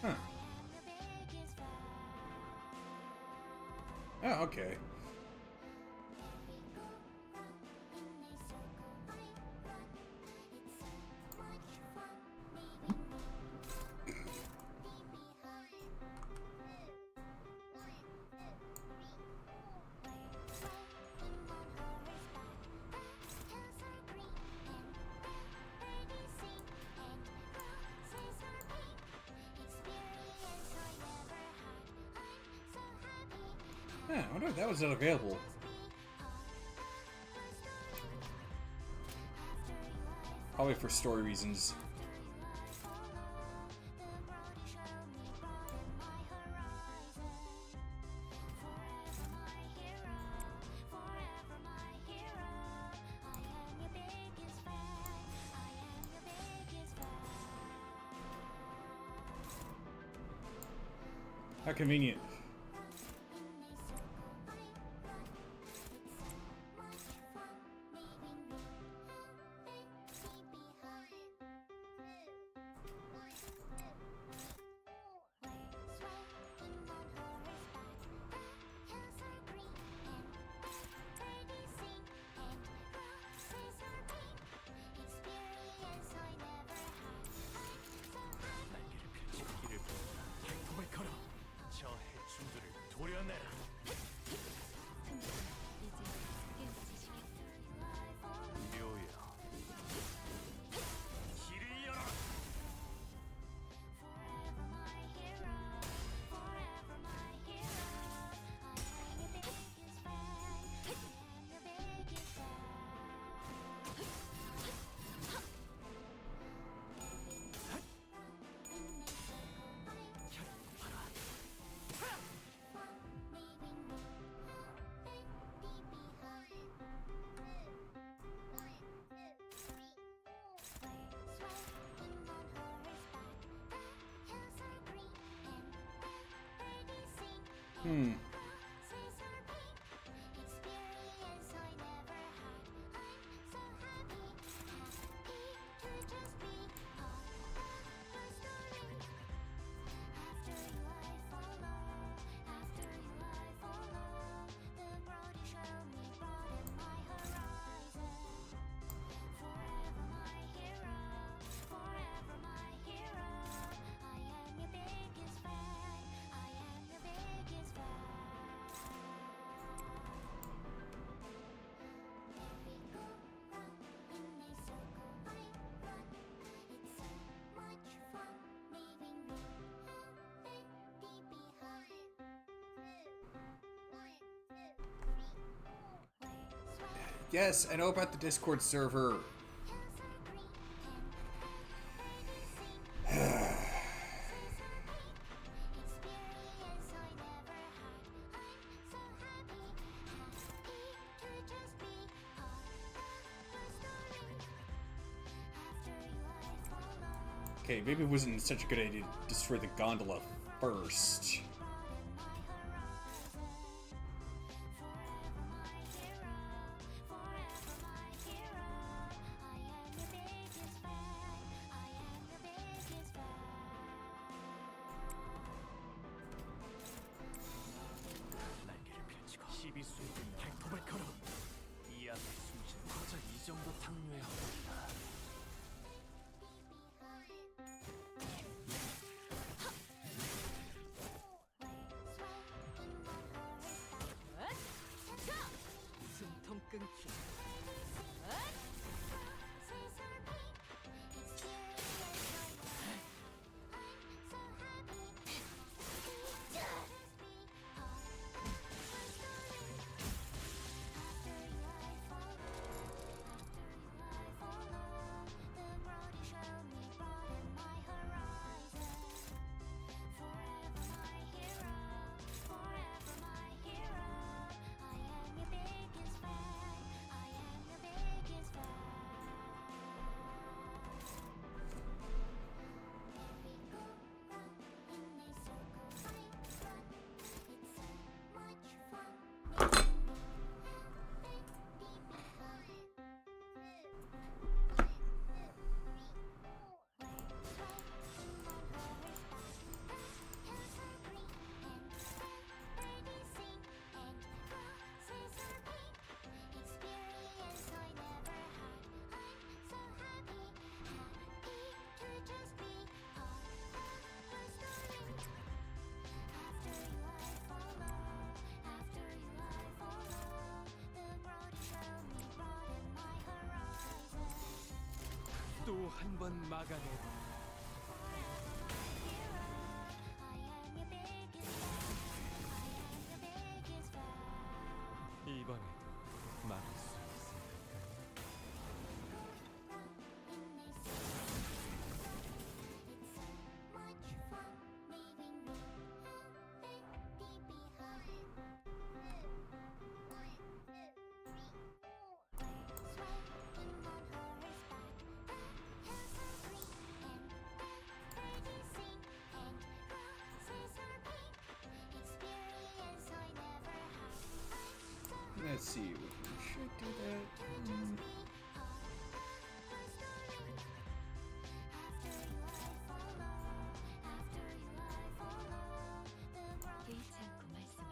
Huh. Oh, okay. Yeah, I wonder if that was not available. Probably for story reasons. How convenient. 저 해충들을 도려내라. 묘야. 길을 열어라. Yes, I know about the Discord server. Okay, maybe it wasn't such a good idea to destroy the gondola first. 날개를 펼치고 시비 숨긴 객톱을 걸어. 이 앞에 숨진 고작 이 정도 탕류의 허물이다. 또 한 번 막아내고 이번에도 막을 수 있을까요? Let's see, we should do that. 개의치 않고 말씀을.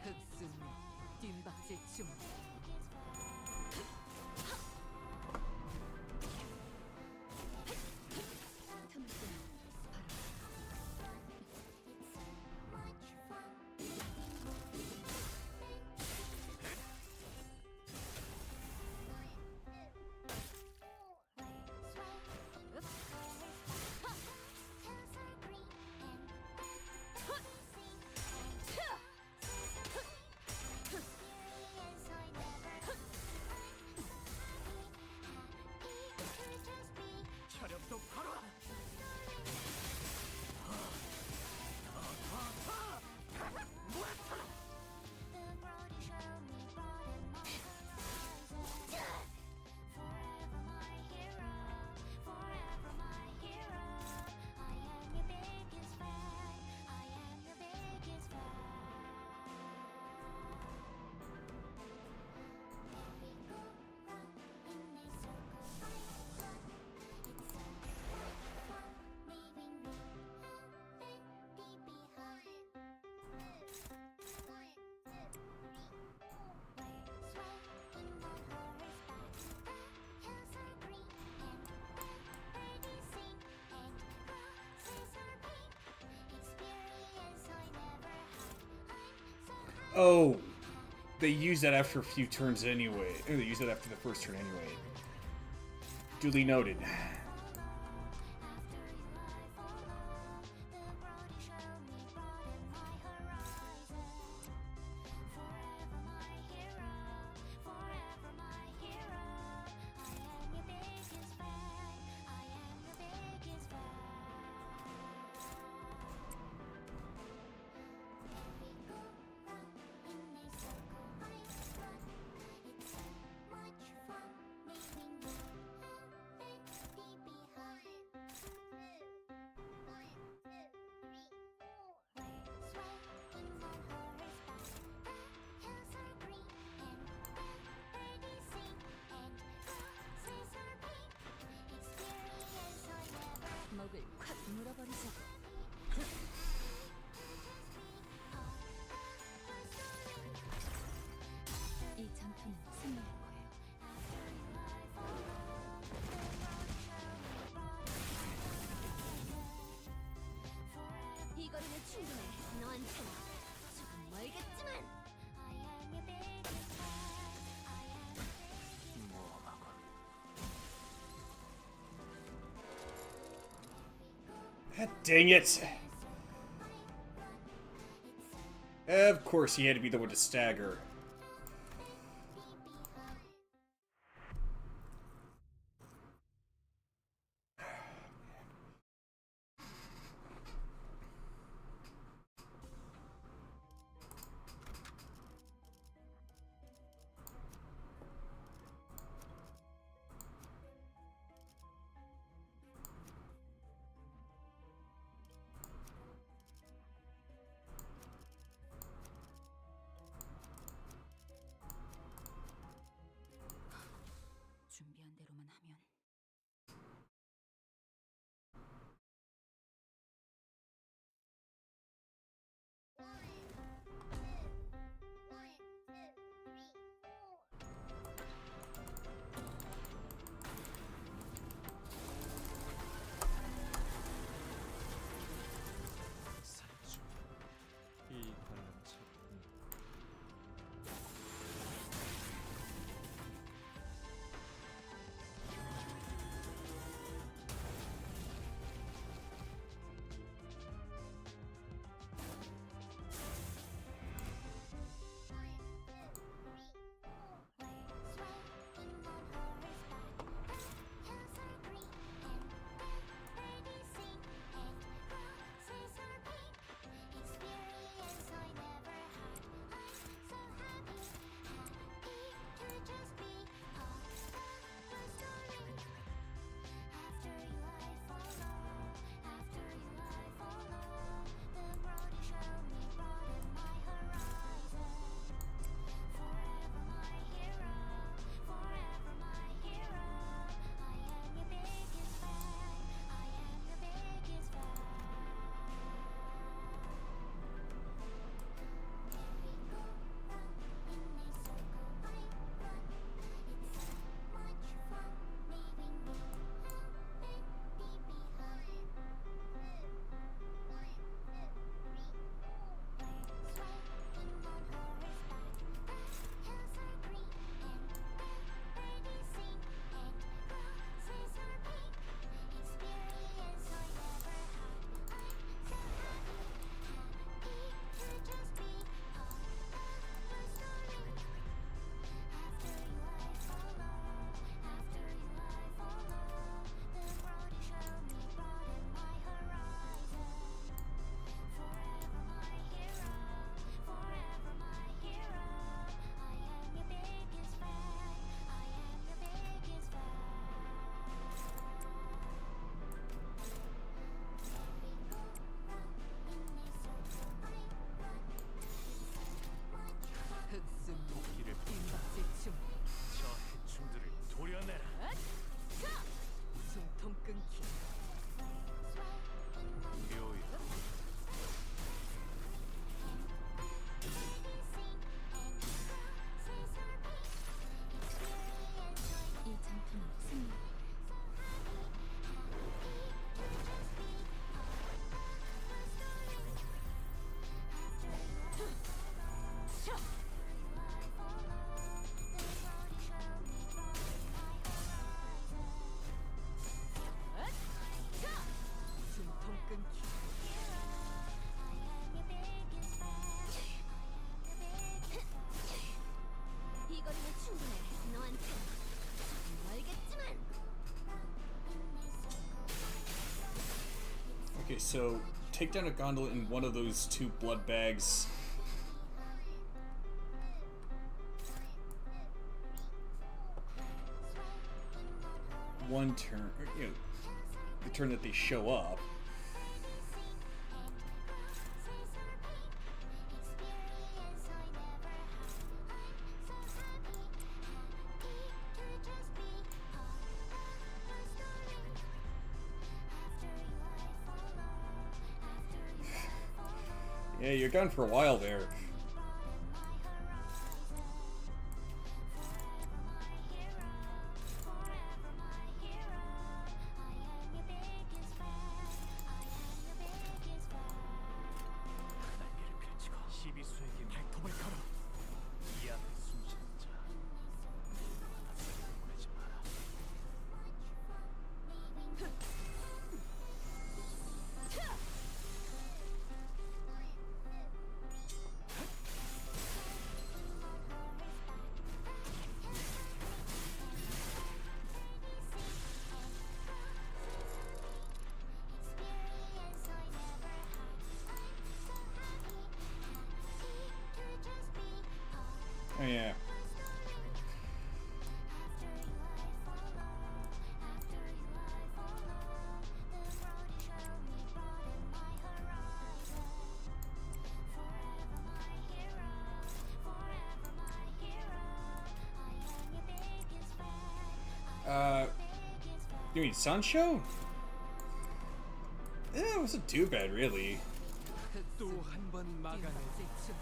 흑승 뜀박질 중. 혈압도 바로 Oh, they use that after a few turns anyway. Or they use it after the first turn anyway. Duly noted. 먹을 콱 물어버리자고. 이 전투는 승리할 거예요. 이거는 충분해. 너한테는 조금 멀겠지만. God dang it! Of course he had to be the one to stagger. Okay, so take down a gondola in one of those two blood bags. One turn, or, you know, the turn that they show up. Yeah, you're gone for a while there. 날개를 펼치고 시비수에게 발톱을 걸어. 이 앞에 숨쉬는 자. 바닷속에 보내지 마라. Oh yeah. You mean Sancho? It wasn't too bad, really. 또 한 번 막아내. 뒷박질충.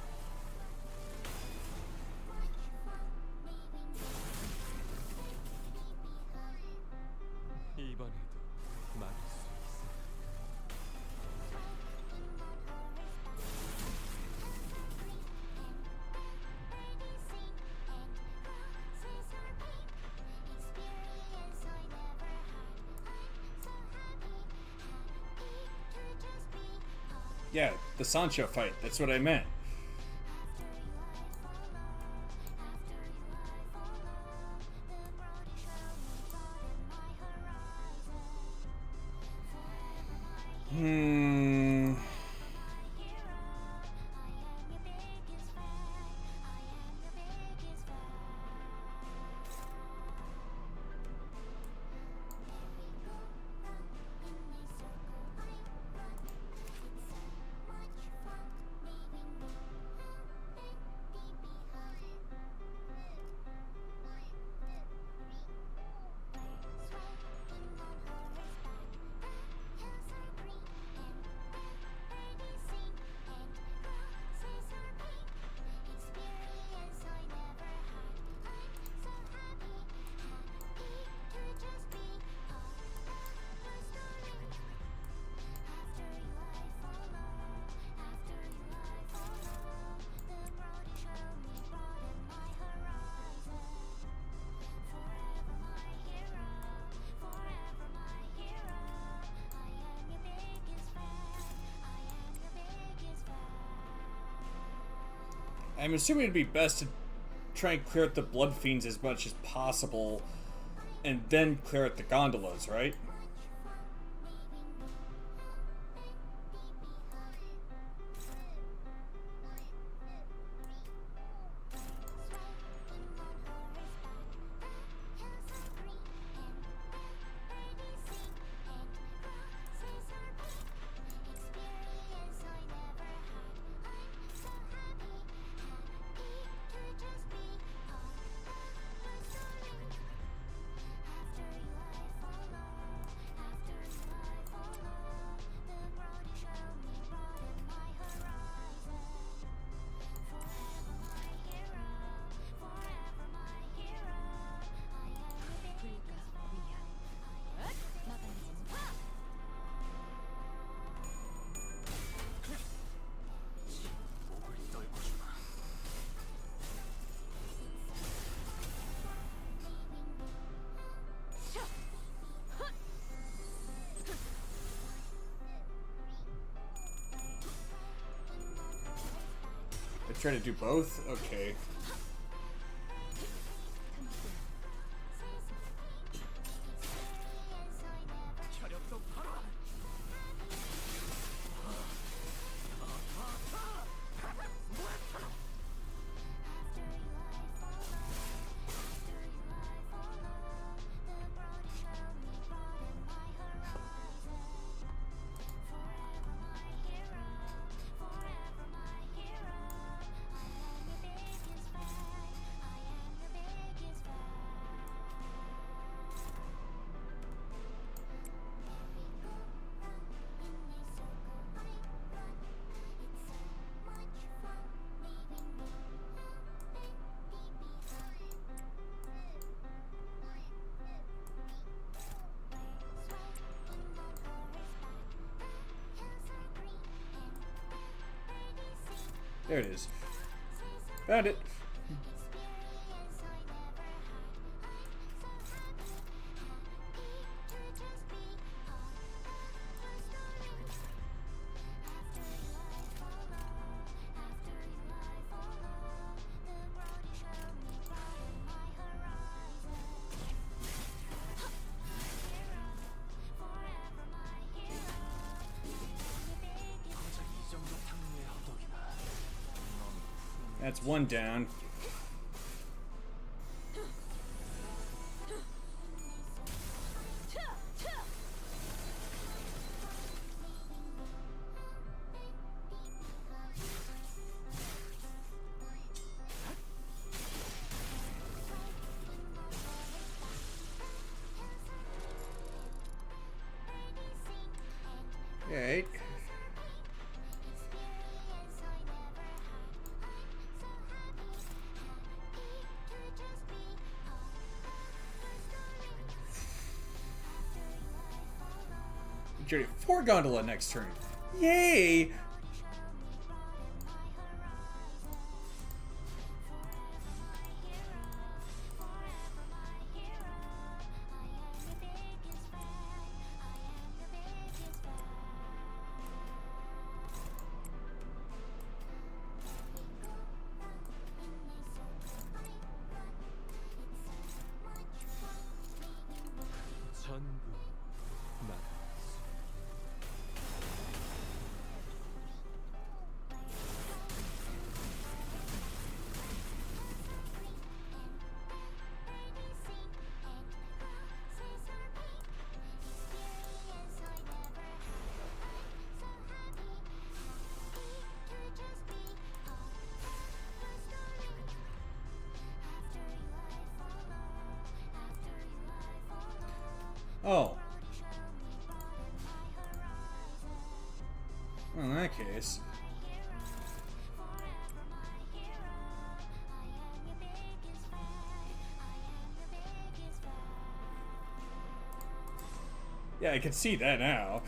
이번에도 막을 수 있어. Yeah, the Sancho fight. That's what I meant. I'm assuming it'd be best to try and clear out the blood fiends as much as possible, and then clear out the gondolas, right? 목을 떨고 주마. I try to do both? Okay. 혈압 높아라. There it is. Found it. 이 정도 탕류의 허덕이나. That's one down. Right. Generate 4 gondola next turn. Yay! 전부 나. Oh. Well, in that case. Yeah, I can see that now.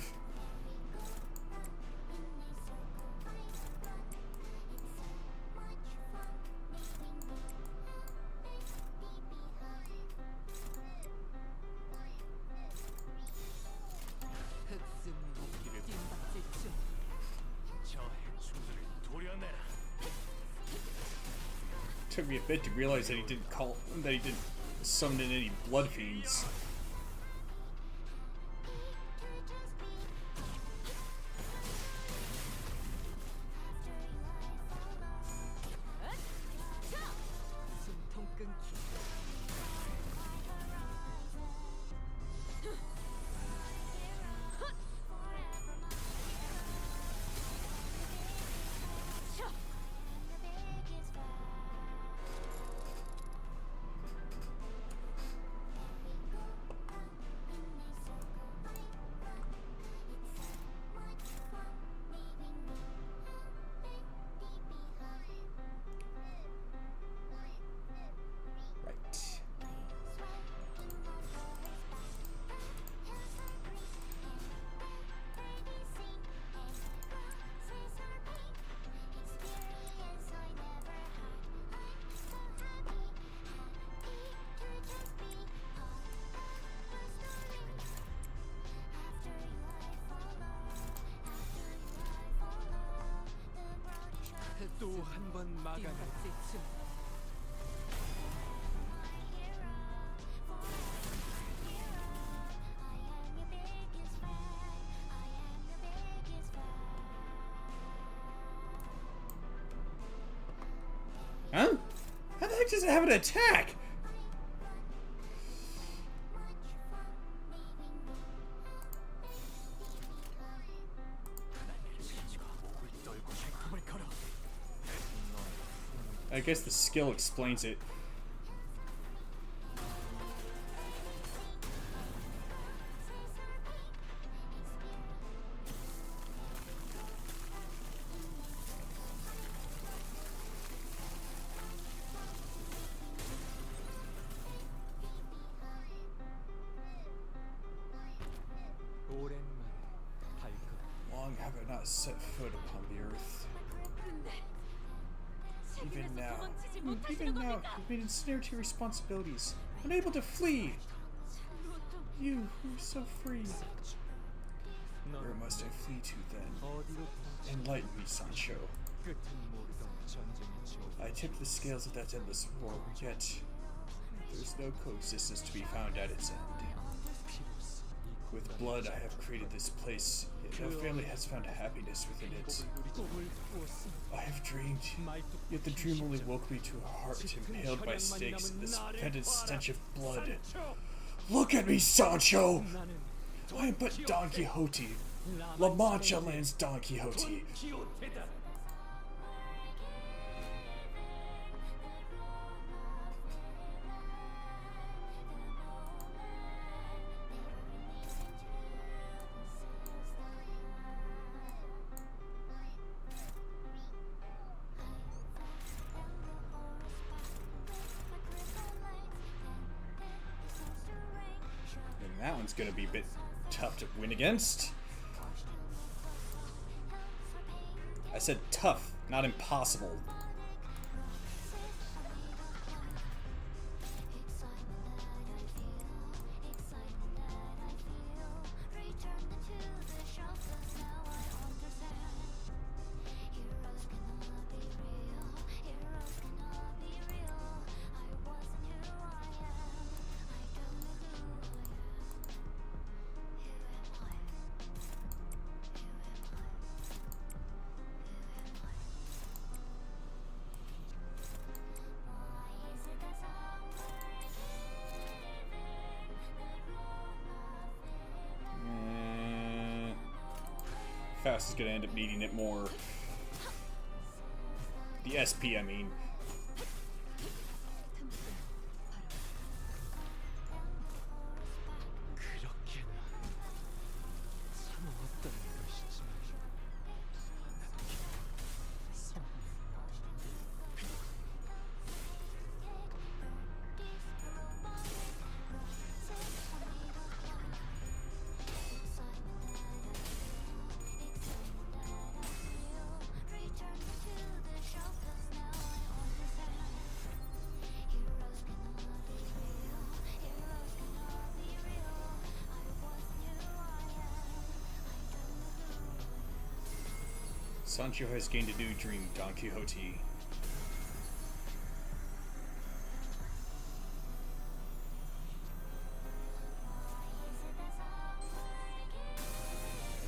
흑승 무기를 뒷박질 중. 저 해충들을 도려내라. Took me a bit to realize that he didn't summon in any blood fiends. 숨통 끊기. Right. 또 한 번 막아내. 뒷박질 중. Huh? How the heck does it have an attack? 목을 떨고 발톱을 걸어. I guess the skill explains it. 오랜만에 발걸음. Long have I not set foot upon the earth. 근데 Even now, 도망치지 못하시는 even now, 겁니까? you've been ensnared to your responsibilities, unable to flee. You, who are so free. Where must I flee to then? 어디로 도망쳐 Enlighten me, Sancho. 끝은 모르던 전쟁의 조 I tip the scales of that endless war, yet there's no coexistence to be found at its end. 피로써 이 With blood I have created this place, yet no family has found happiness within it. 꿈을 꾸었음 I have dreamed, yet the dream only woke me to a heart impaled by stakes and this fetid stench of blood. Look at me, Sancho! 나는 I am but Don Quixote, La Mancha Land's Don Quixote. 기호테다 And that one's gonna be a bit tough to win against. I said tough, not impossible. Fast is gonna end up needing it more. The SP, I mean. 그렇게나 참아왔던 것이지만 Sancho has gained a new dream, Don Quixote.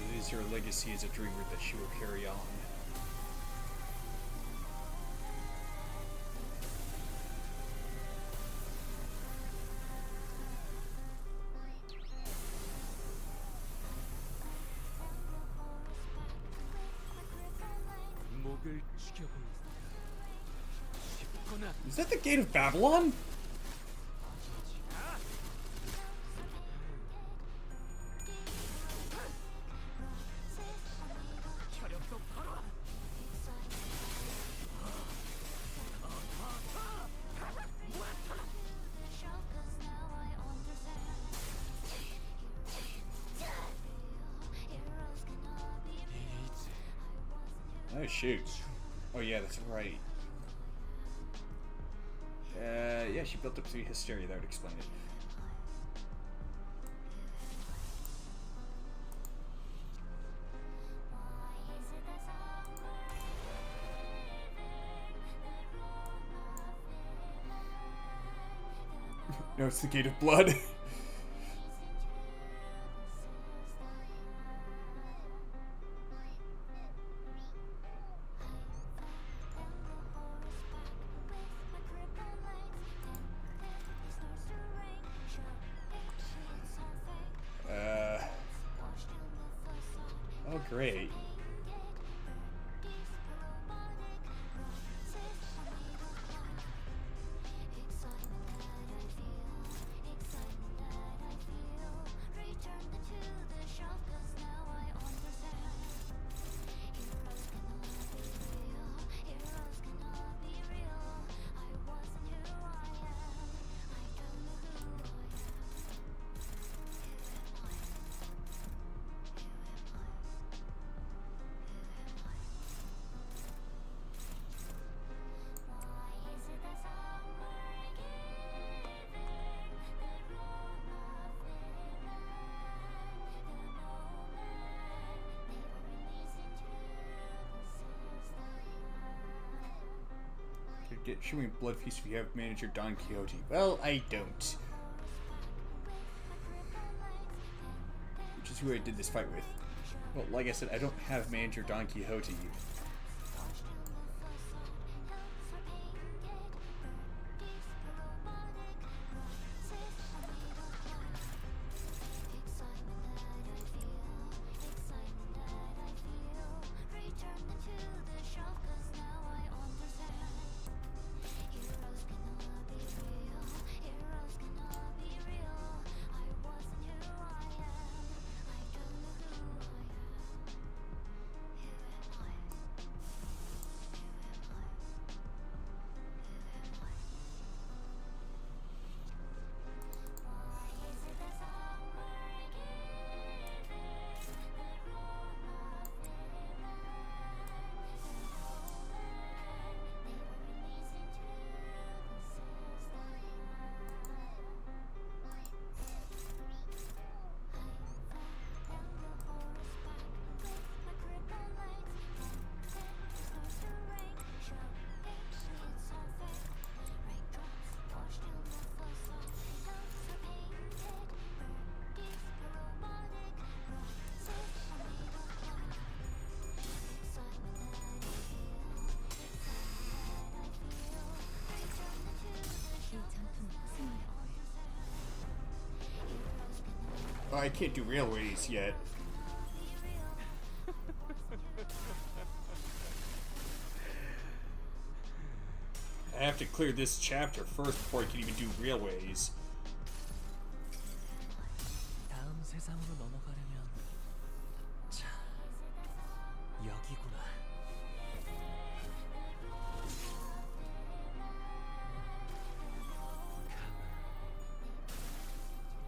It is her legacy as a dreamer that she will carry on. 목을 죽여보인다 쉽거나 Is that the Gate of Babylon? 혈압도 바로 Oh shoot. Oh yeah, that's right. Yeah, she built up 3 hysteria, that would explain it. No, it's the Gate of Blood. Oh, great. get shimmering blood feast if you have manager Don Quixote. Well, I don't. Which is who I did this fight with. Well, like I said, I don't have manager Don Quixote. Oh, I can't do railways yet. I have to clear this chapter first before I can even do railways. 다음 세상으로 넘어가려면 자, 여기구나.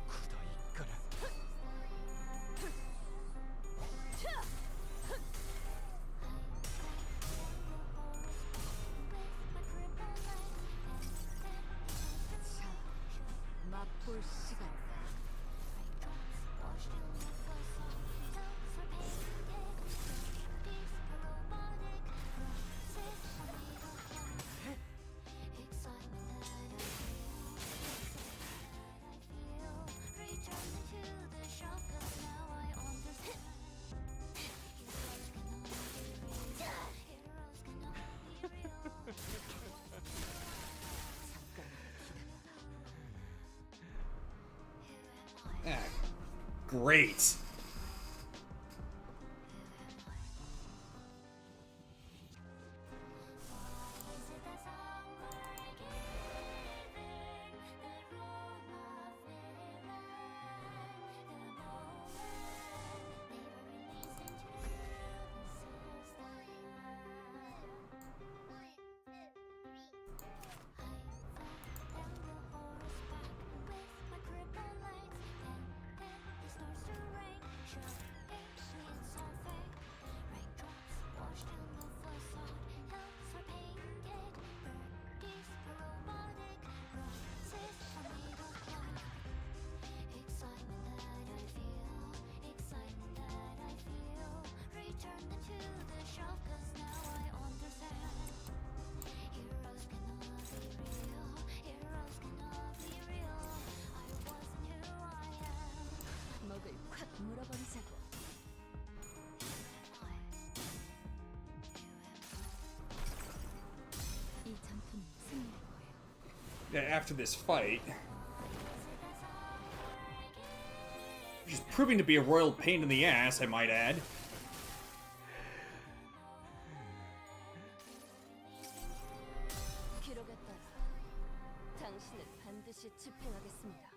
굳어 있거라. 자, 맛볼 시간이다. Ah, great. 먹을 콱 물어버리자고. 이 전투는 승리할 거예요. Yeah, after this fight, which is proving to be a royal pain in the ass, I might add. 기록에 따라 당신을 반드시 집행하겠습니다.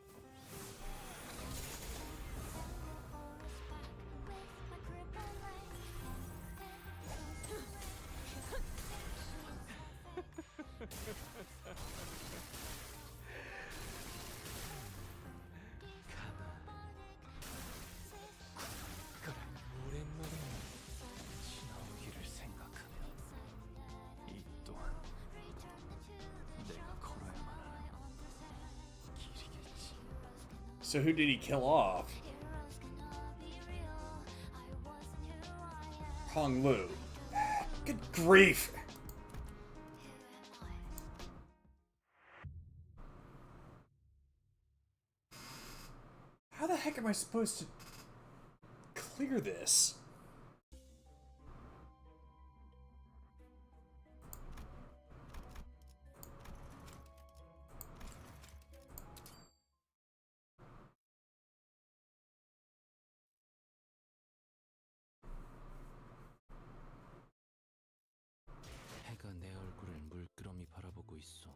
오랜만에 지나오기를 생각하면 이 또한 내가 걸어야만 하는 길이겠지. So who did he kill off? Hong Lu. Good grief. heck am I supposed to clear this? 해가 내 얼굴을 물끄러미 바라보고 있어.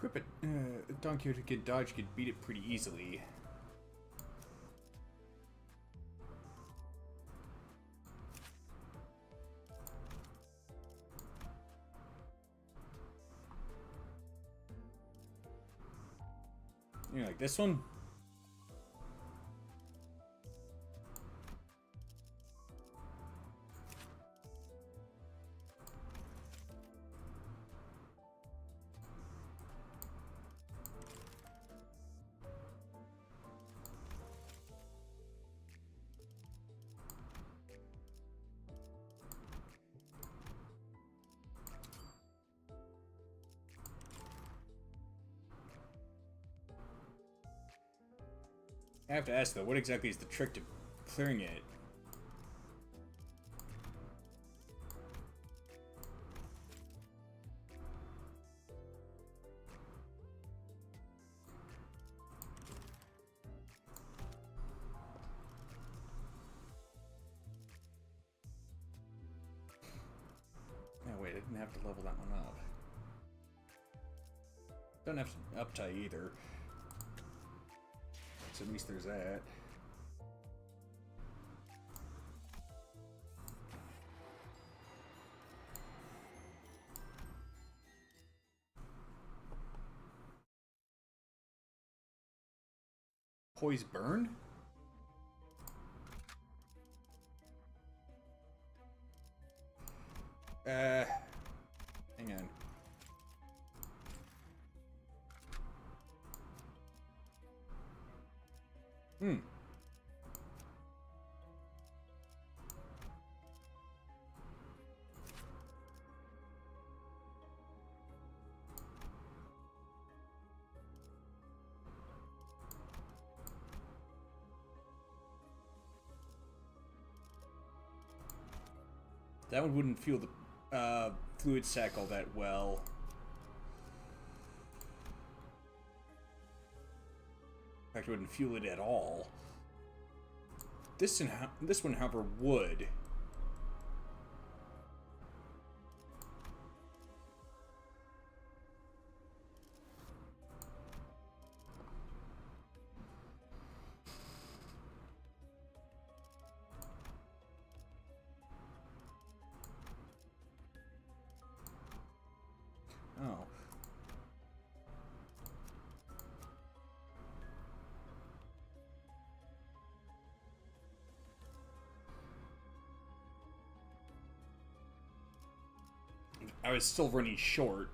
Equip a donkey who could dodge could beat it pretty easily. You like this one? I have to ask though, what exactly is the trick to clearing it? Oh wait, I didn't have to level that one up. Don't have to up tie either. So at least there's that. Poise burn? Hang on. That one wouldn't feel the fluid sac all that well. In fact, it wouldn't fuel it at all. This one, however, would. Oh. I was still running short.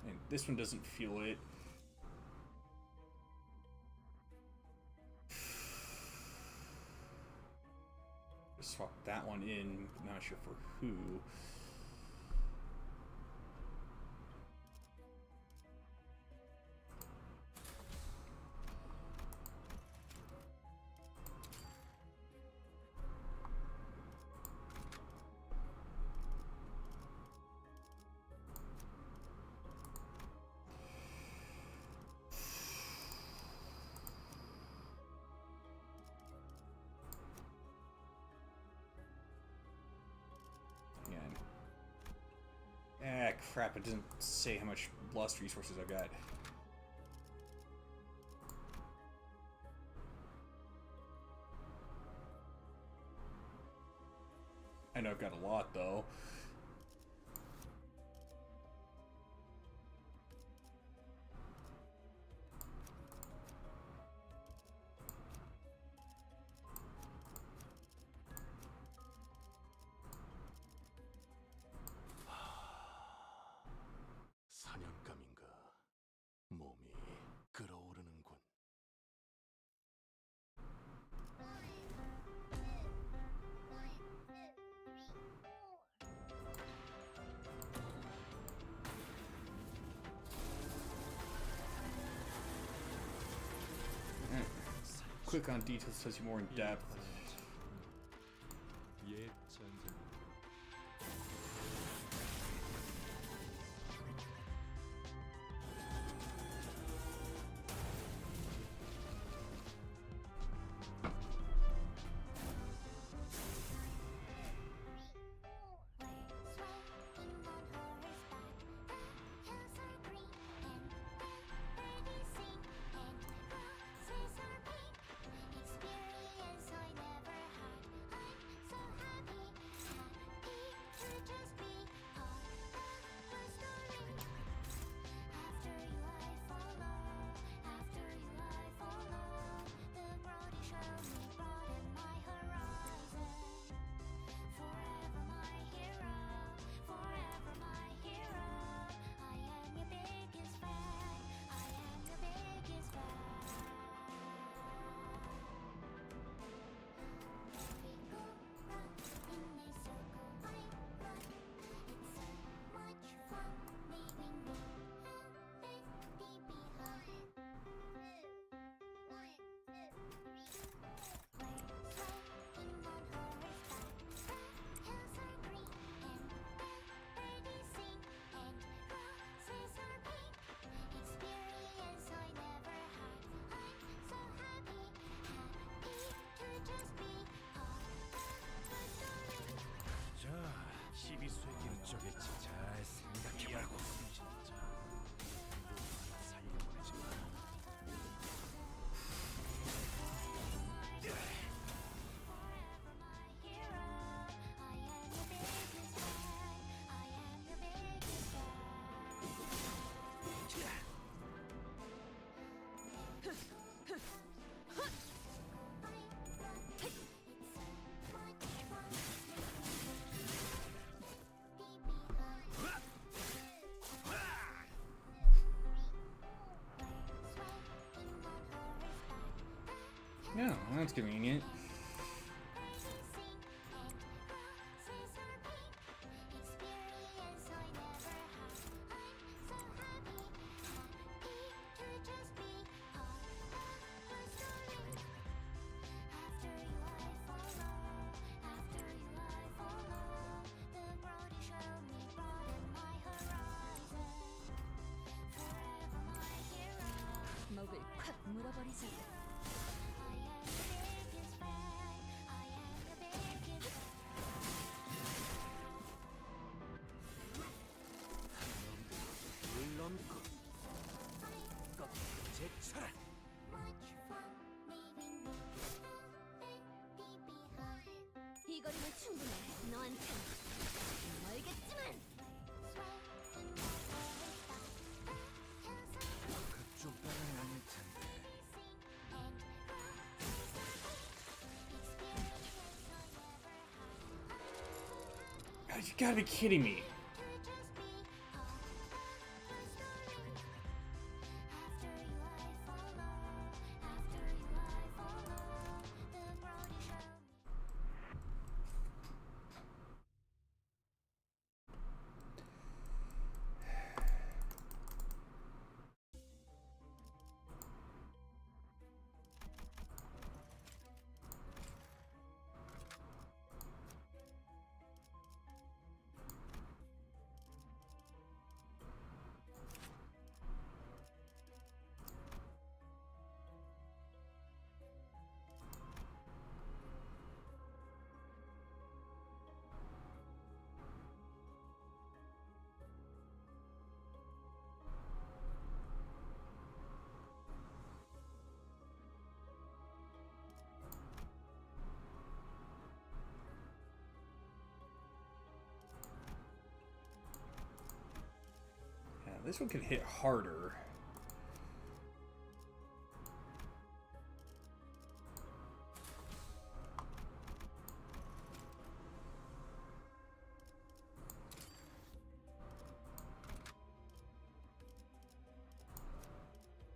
And this one doesn't fuel it. Swap that one in, not sure for who. Ah, crap, it doesn't say how much lost resources I've got. I know I've got a lot, though. 사냥감인가? 몸이 끓어오르는군. Click on details tells you more in depth. 옛 전쟁. 어쩌겠지. 잘 생각해보라고. 숨진자. 누구 살려보내지 마. Yeah, that's convenient. 먹을 콱 물어버리자. 물론고 꺾고 제쳐라. 이 거리면 충분해. 너한텐 멀겠지만. 그쪽 땅은 아닐 텐데. You gotta be kidding me. This one can hit harder.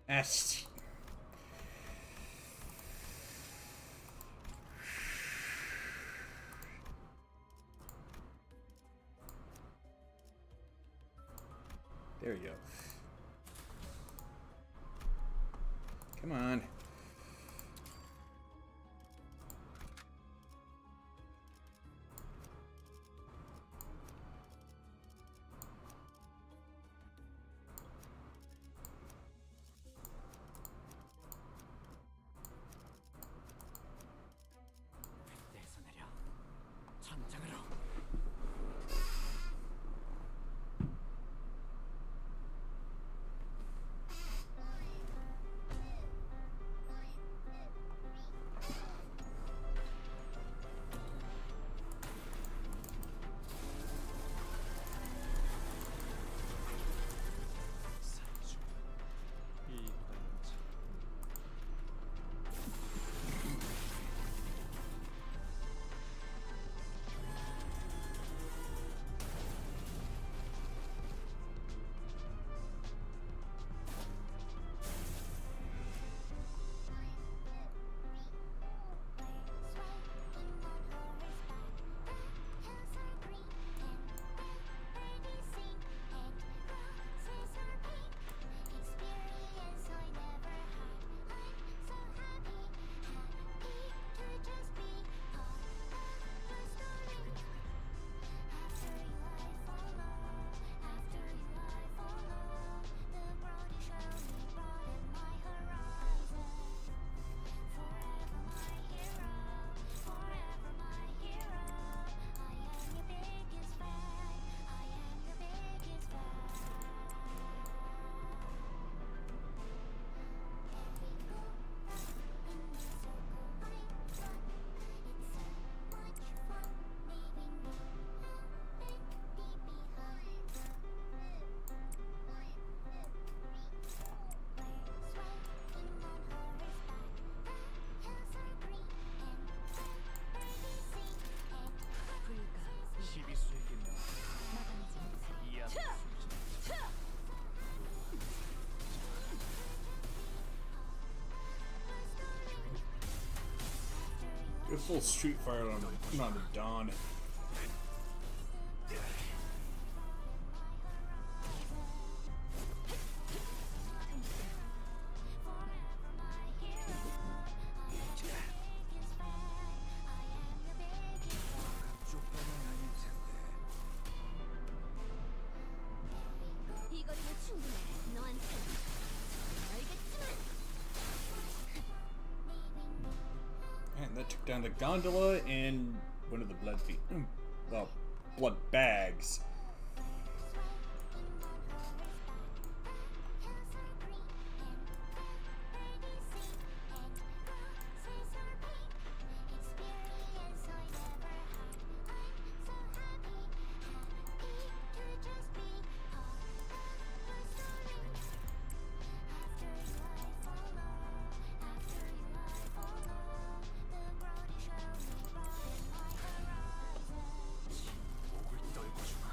S. There you go. Come on. 뱃대에서 내려 전장으로. 산중 이 단자. 시비수에게 이 앞에 숨진 Get a full Street Fighter on the Dawn. 쪽방은 아닐 텐데. 이 거리는 충분해. 너한텐. 알겠지만. And that took down the gondola and one of the blood feet. Well, blood bags. 목을 떨궈주마.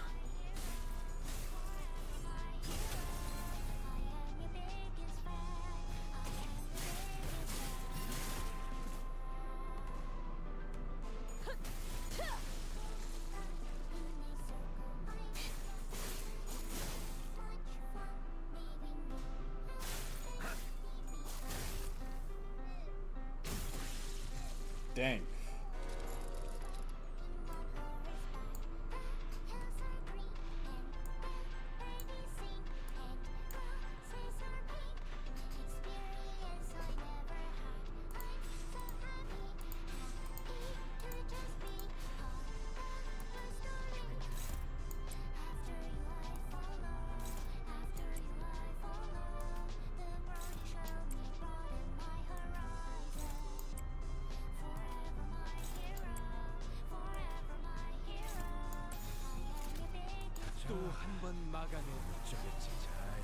Dang. 또 한 번 막아내 저겠지 잘.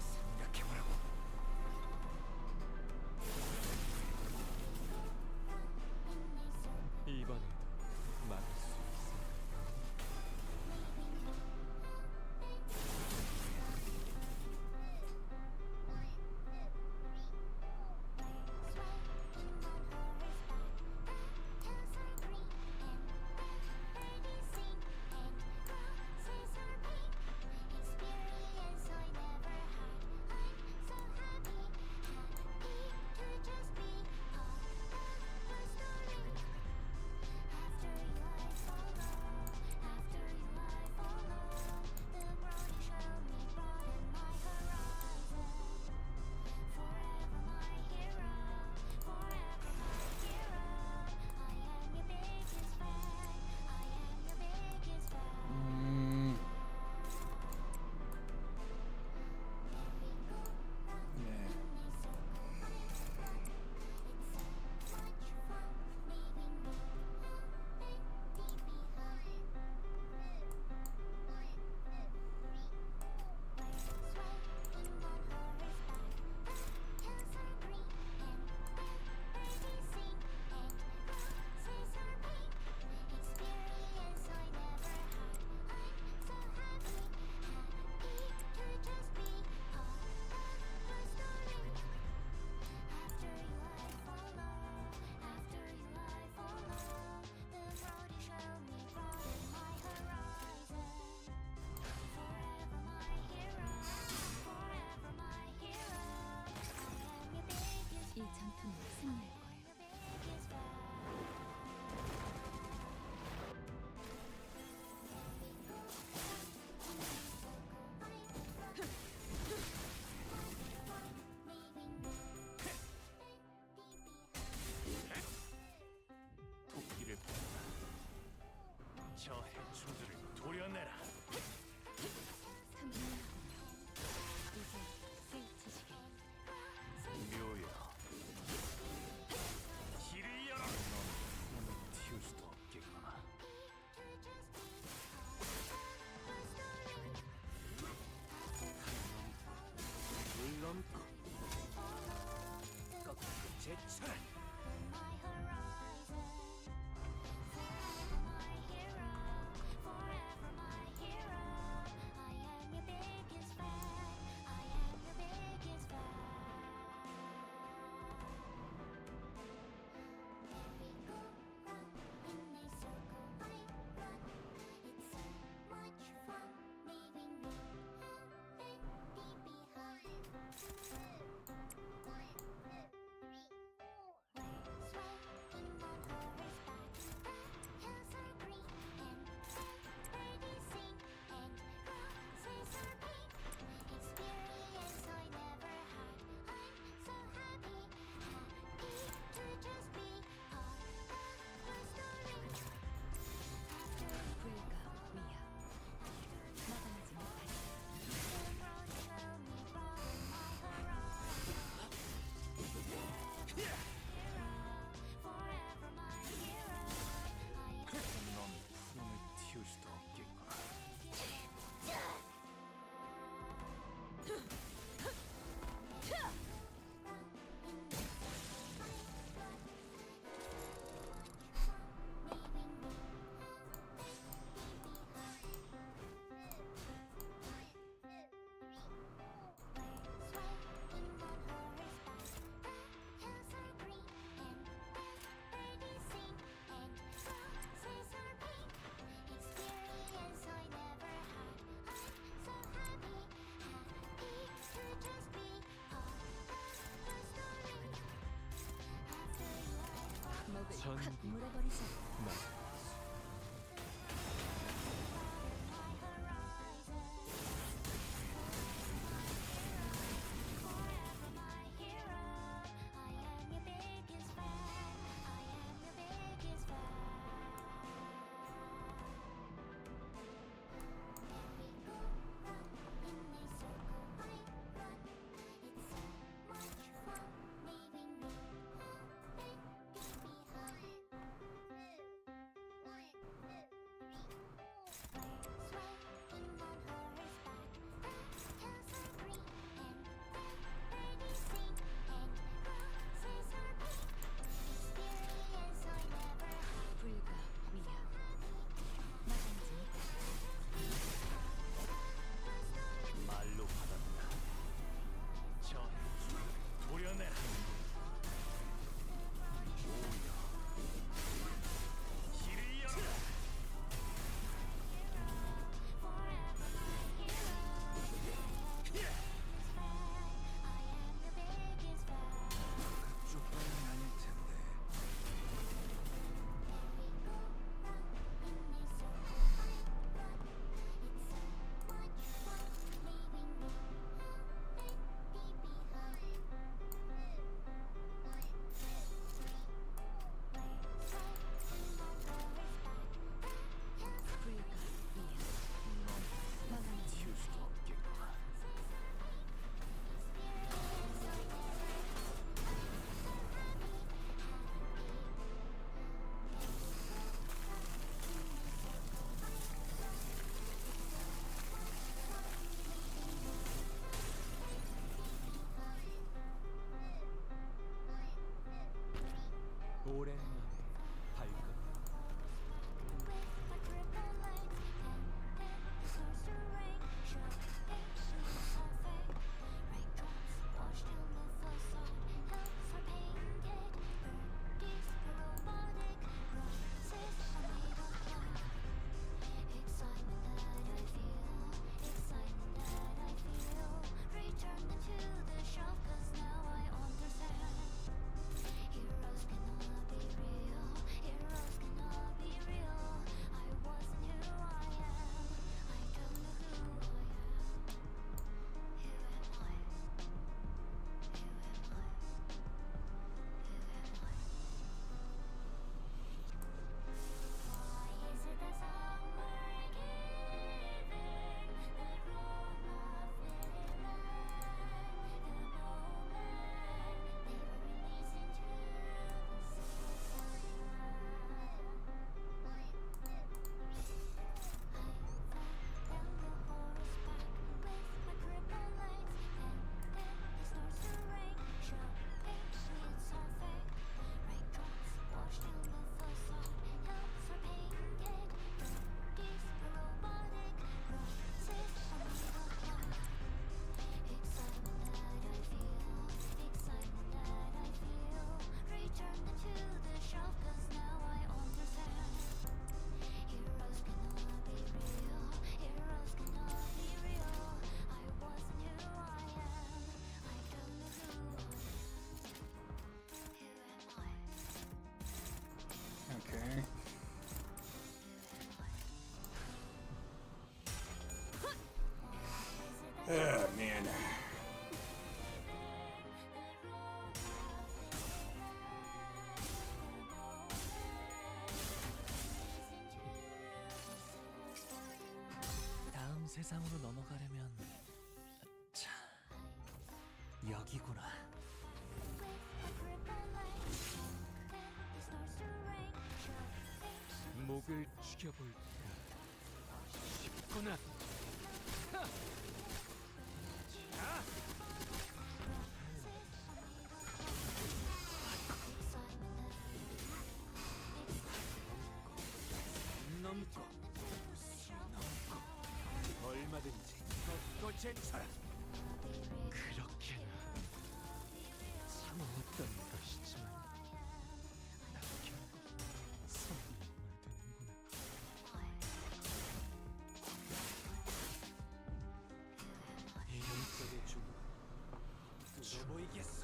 저 해충들을 도려내라. 이제 스위치시계. 묘여. 길을 열어. 넌 몸을 틔울 수도 없겠구나. 물론 꺾고 제쳐라. 불가 위협. 막아내지 못하리. 넌 푸름을 틔울 수도 없겠구나. 목을 전부 확 물어버리자. 세상으로 넘어가려면 자, 여기구나. 목을 죽여볼까 싶구나. 하! 자! 넘고 넘고 얼마든지 걷고 제쳐라. 그렇게나 참아왔던 것이지만 난 결국 선을 물드는구나. 이런 속의 죽음 뚫어 보이겠어.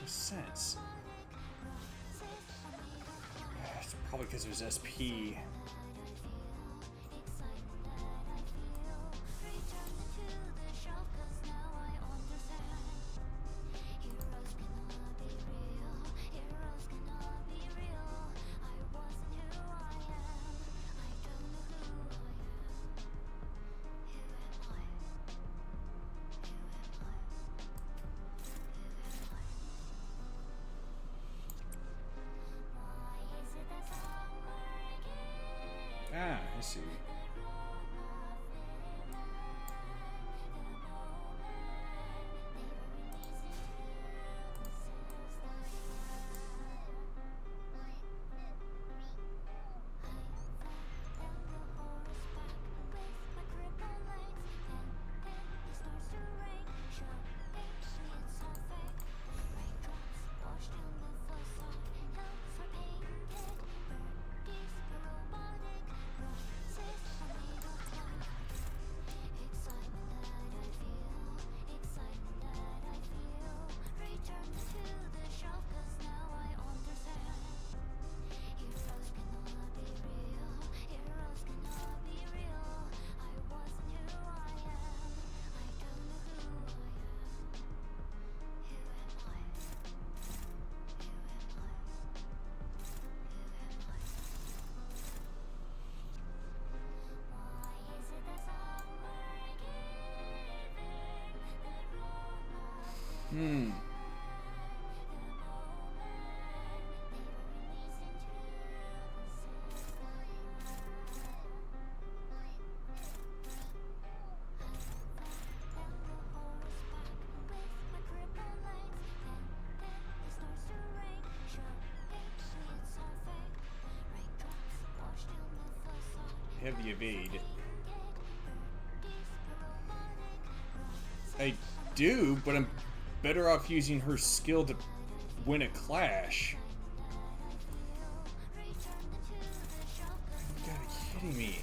Sense. It's probably because it was SP. Ah, I see. Have the evade. I do, but I'm better off using her skill to win a clash. You gotta be kidding me.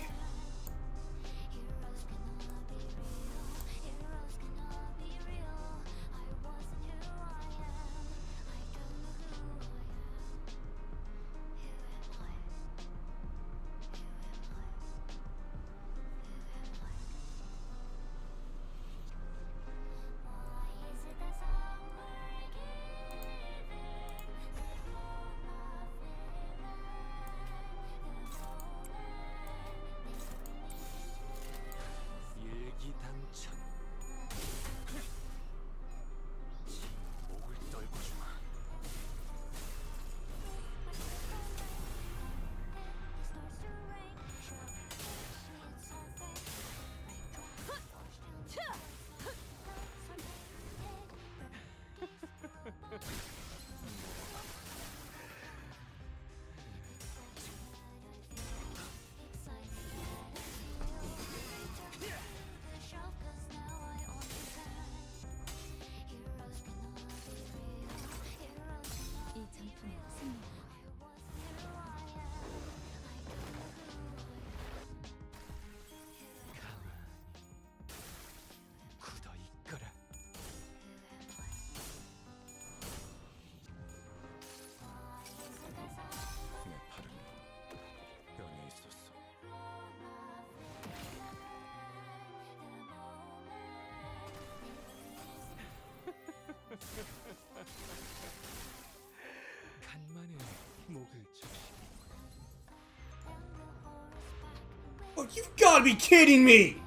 Oh, you've got to be kidding me!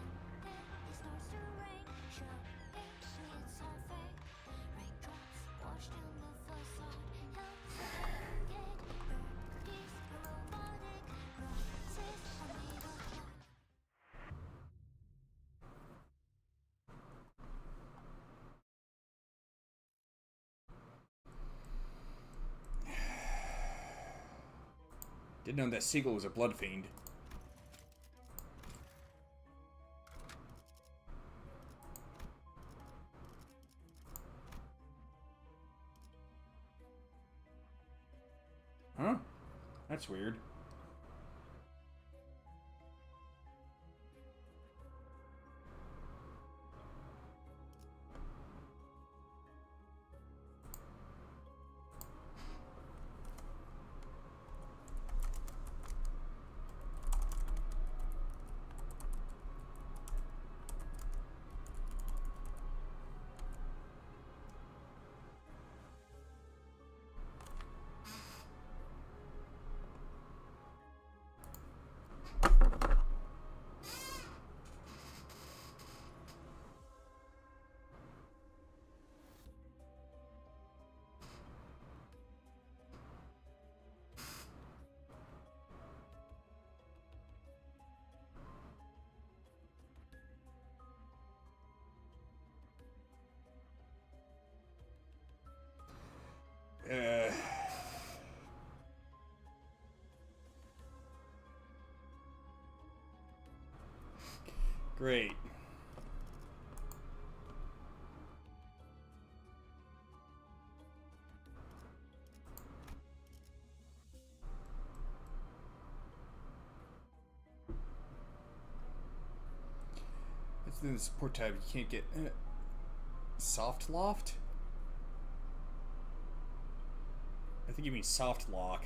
Didn't know that seagull was a blood fiend. Huh? That's weird. Great. That's in the support tab. You can't get soft loft. I think you mean soft lock.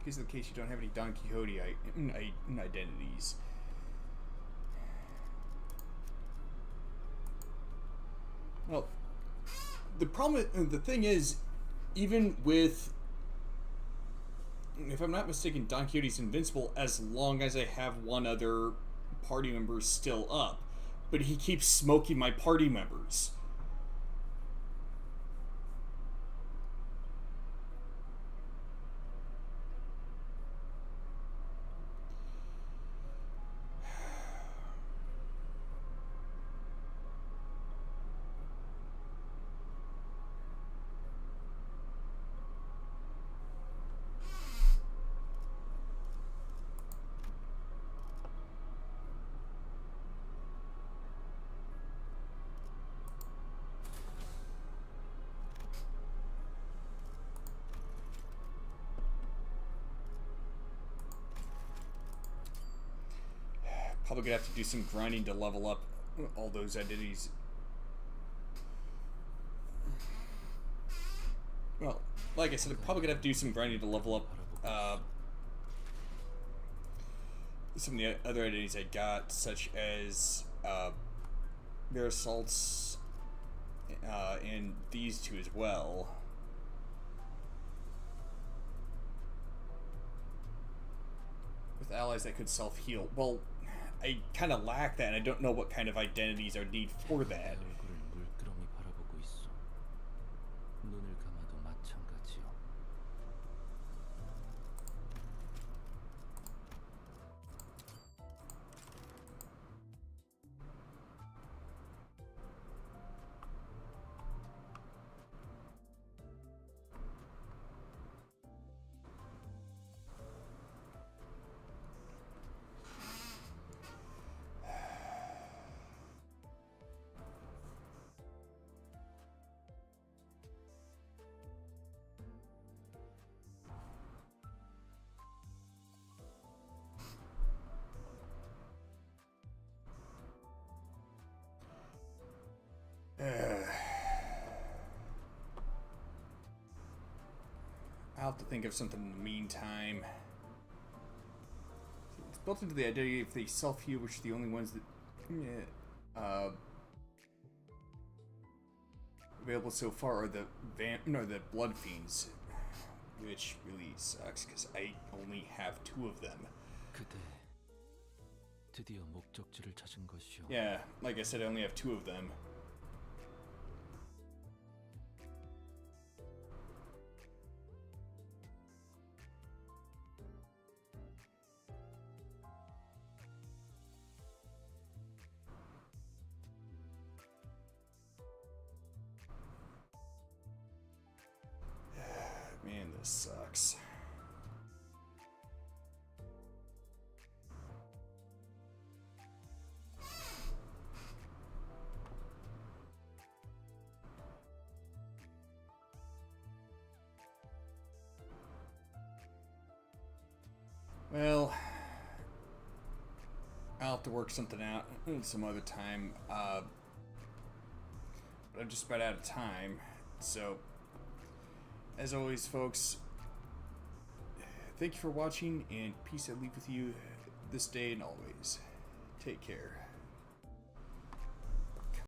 In case you don't have any Don Quixote identities. Well, the thing is, even with, if I'm not mistaken, Don Quixote's invincible as long as I have one other party member still up, but he keeps smoking my party members. Probably gonna have to do some grinding to level up all those identities. Well, like I said, I'm probably gonna have to do some grinding to level up some of the other identities I got, such as Mirasalts and these two as well. With allies that could self-heal. Well, I kind of lack that, and I don't know what kind of identities are needed for that. 얼굴을 물끄러미 바라보고 있어. 눈을 감아도 마찬가지요. I'll have to think of something in the meantime. It's built into the identity if they self-heal, which are the only ones that available so far are the the blood fiends, which really sucks because I only have 2 of them. 그대 드디어 목적지를 찾은 것이오. Yeah, like I said, I only have 2 of them. Man, this sucks. Well, I'll have to work something out some other time. But I'm just about out of time, so as always, folks, thank you for watching, and peace I leave with you this day and always. Take care.